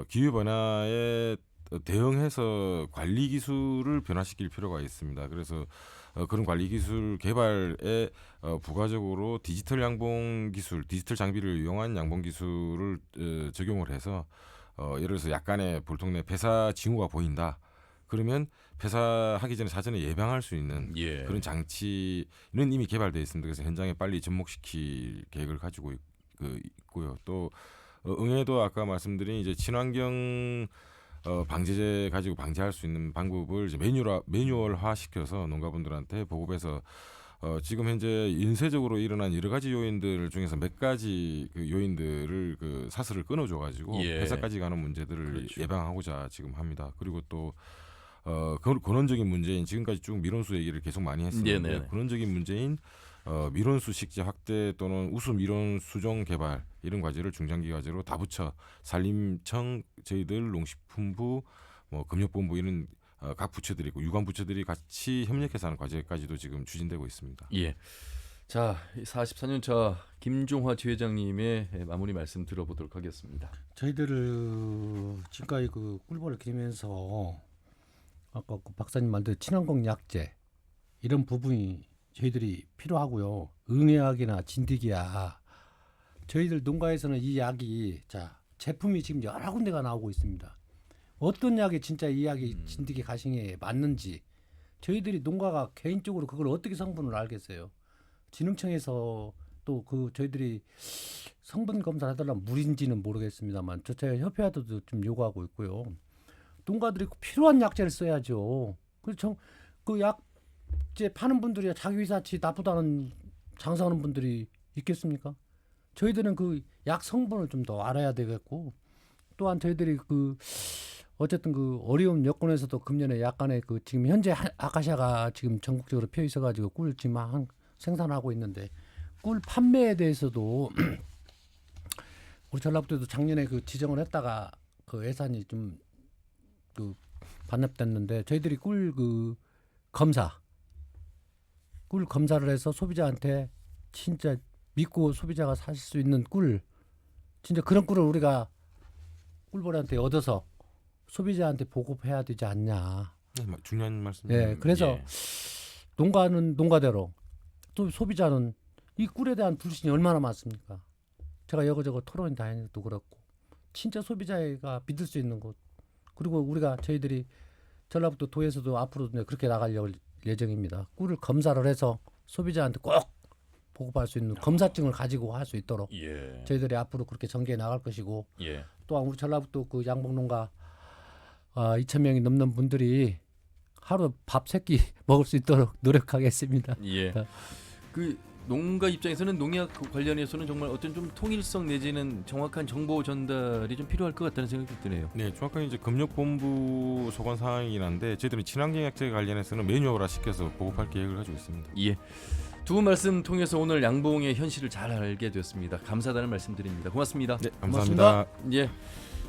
[SPEAKER 8] 기후 변화에 대응해서 관리 기술을 변화시킬 필요가 있습니다. 그래서 그런 관리 기술 개발에 부가적으로 디지털 양봉 기술, 디지털 장비를 이용한 양봉 기술을 적용을 해서 예를 들어서 약간의 볼통 내 폐사 징후가 보인다. 그러면 폐사하기 전에 사전에 예방할 수 있는 그런 장치는 이미 개발되어 있습니다. 그래서 현장에 빨리 접목시킬 계획을 가지고 있고요. 또 응애도 아까 말씀드린 이제 친환경 방제제 가지고 방제할 수 있는 방법을 이제 매뉴얼화 시켜서 농가분들한테 보급해서 지금 현재 인쇄적으로 일어난 여러 가지 요인들 중에서 몇 가지 그 요인들을 그 사슬을 끊어줘가지고 폐사까지 가는 문제들을 그렇죠. 예방하고자 지금 합니다. 그리고 또 근원적인 문제인 지금까지 쭉 미론수 얘기를 계속 많이 했었는데 근원적인 문제인 미론수 식재 확대 또는 우수 미론 수종 개발 이런 과제를 중장기 과제로 다 붙여 산림청 저희들 농식품부 뭐 금융본부 이런 각 부처들이 있고 유관 부처들이 같이 협력해서 하는 과제까지도 지금 추진되고 있습니다.
[SPEAKER 1] 예. 자, 44년 차 김종화 지회장님의 마무리 말씀 들어보도록 하겠습니다.
[SPEAKER 7] 저희들을 지금까지 그 꿀벌을 기르면서 아까 그 박사님 말대로 친환경 약재 이런 부분이 저희들이 필요하고요. 응애약이나 진드기약 저희들 농가에서는 이 약이 자 제품이 지금 여러 군데가 나오고 있습니다. 어떤 약이 진짜 이 약이 진드기 가싱에 맞는지 저희들이 농가가 개인적으로 그걸 어떻게 성분을 알겠어요. 진흥청에서 또 그 저희들이 성분 검사를 하더라면 물인지는 모르겠습니다만 저희 협회와도 좀 요구하고 있고요. 농가들이 필요한 약재를 써야죠. 그래서 그 약재 파는 분들이 자기 회사치 나쁘다는 장사하는 분들이 있겠습니까? 저희들은 그 약 성분을 좀 더 알아야 되겠고 또한 저희들이 그 어쨌든 그 어려운 여건에서도 금년에 약간의 그 지금 현재 아카시아가 지금 전국적으로 피어 있어가지고 꿀 지금 생산하고 있는데 꿀 판매에 대해서도 우리 전라북도도 작년에 그 지정을 했다가 그 예산이 좀 그 반납됐는데 저희들이 꿀 검사를 해서 소비자한테 진짜 믿고 소비자가 사실 수 있는 꿀 진짜 그런 꿀을 우리가 꿀벌한테 얻어서 소비자한테 보급해야 되지 않냐.
[SPEAKER 8] 중요한 말씀.
[SPEAKER 7] 네, 그래서 농가는 농가대로 또 소비자는 이 꿀에 대한 불신이 얼마나 많습니까? 제가 여거저거 토론 다니도 그렇고 진짜 소비자가 믿을 수 있는 곳 그리고 우리가 저희들이 전라북도 도에서도 앞으로도 그렇게 나갈 예정입니다. 꿀을 검사를 해서 소비자한테 꼭 보급할 수 있는 검사증을 가지고 할 수 있도록 저희들이 앞으로 그렇게 전개해 나갈 것이고 또한 우리 전라북도 그 양봉농가 2,000명이 넘는 분들이 하루 밥 3끼 먹을 수 있도록 노력하겠습니다.
[SPEAKER 1] 예. 그 농가 입장에서는 농약 관련해서는 정말 어떤 좀 통일성 내지는 정확한 정보 전달이 좀 필요할 것 같다는 생각이 드네요.
[SPEAKER 8] 네, 정확하게 이제 금력본부 소관 사항이긴 한데 저희들은 친환경 약재 관련해서는 매뉴얼화 시켜서 보급할 계획을 가지고 있습니다.
[SPEAKER 1] 예. 두 분 말씀 통해서 오늘 양봉의 현실을 잘 알게 됐습니다. 감사하다는 말씀드립니다. 고맙습니다.
[SPEAKER 8] 네, 감사합니다.
[SPEAKER 1] 예.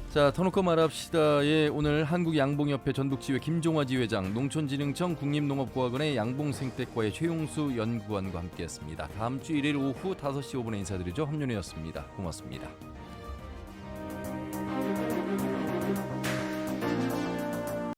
[SPEAKER 1] 자, 터놓고 말합시다의 오늘 한국양봉협회 전북지회 김종화 지회장, 농촌진흥청 국립농업고학원의 양봉생태과의 최용수 연구원과 함께했습니다. 다음 주 일요일 오후 5시 5분에 인사드리죠. 함윤혜였습니다. 고맙습니다.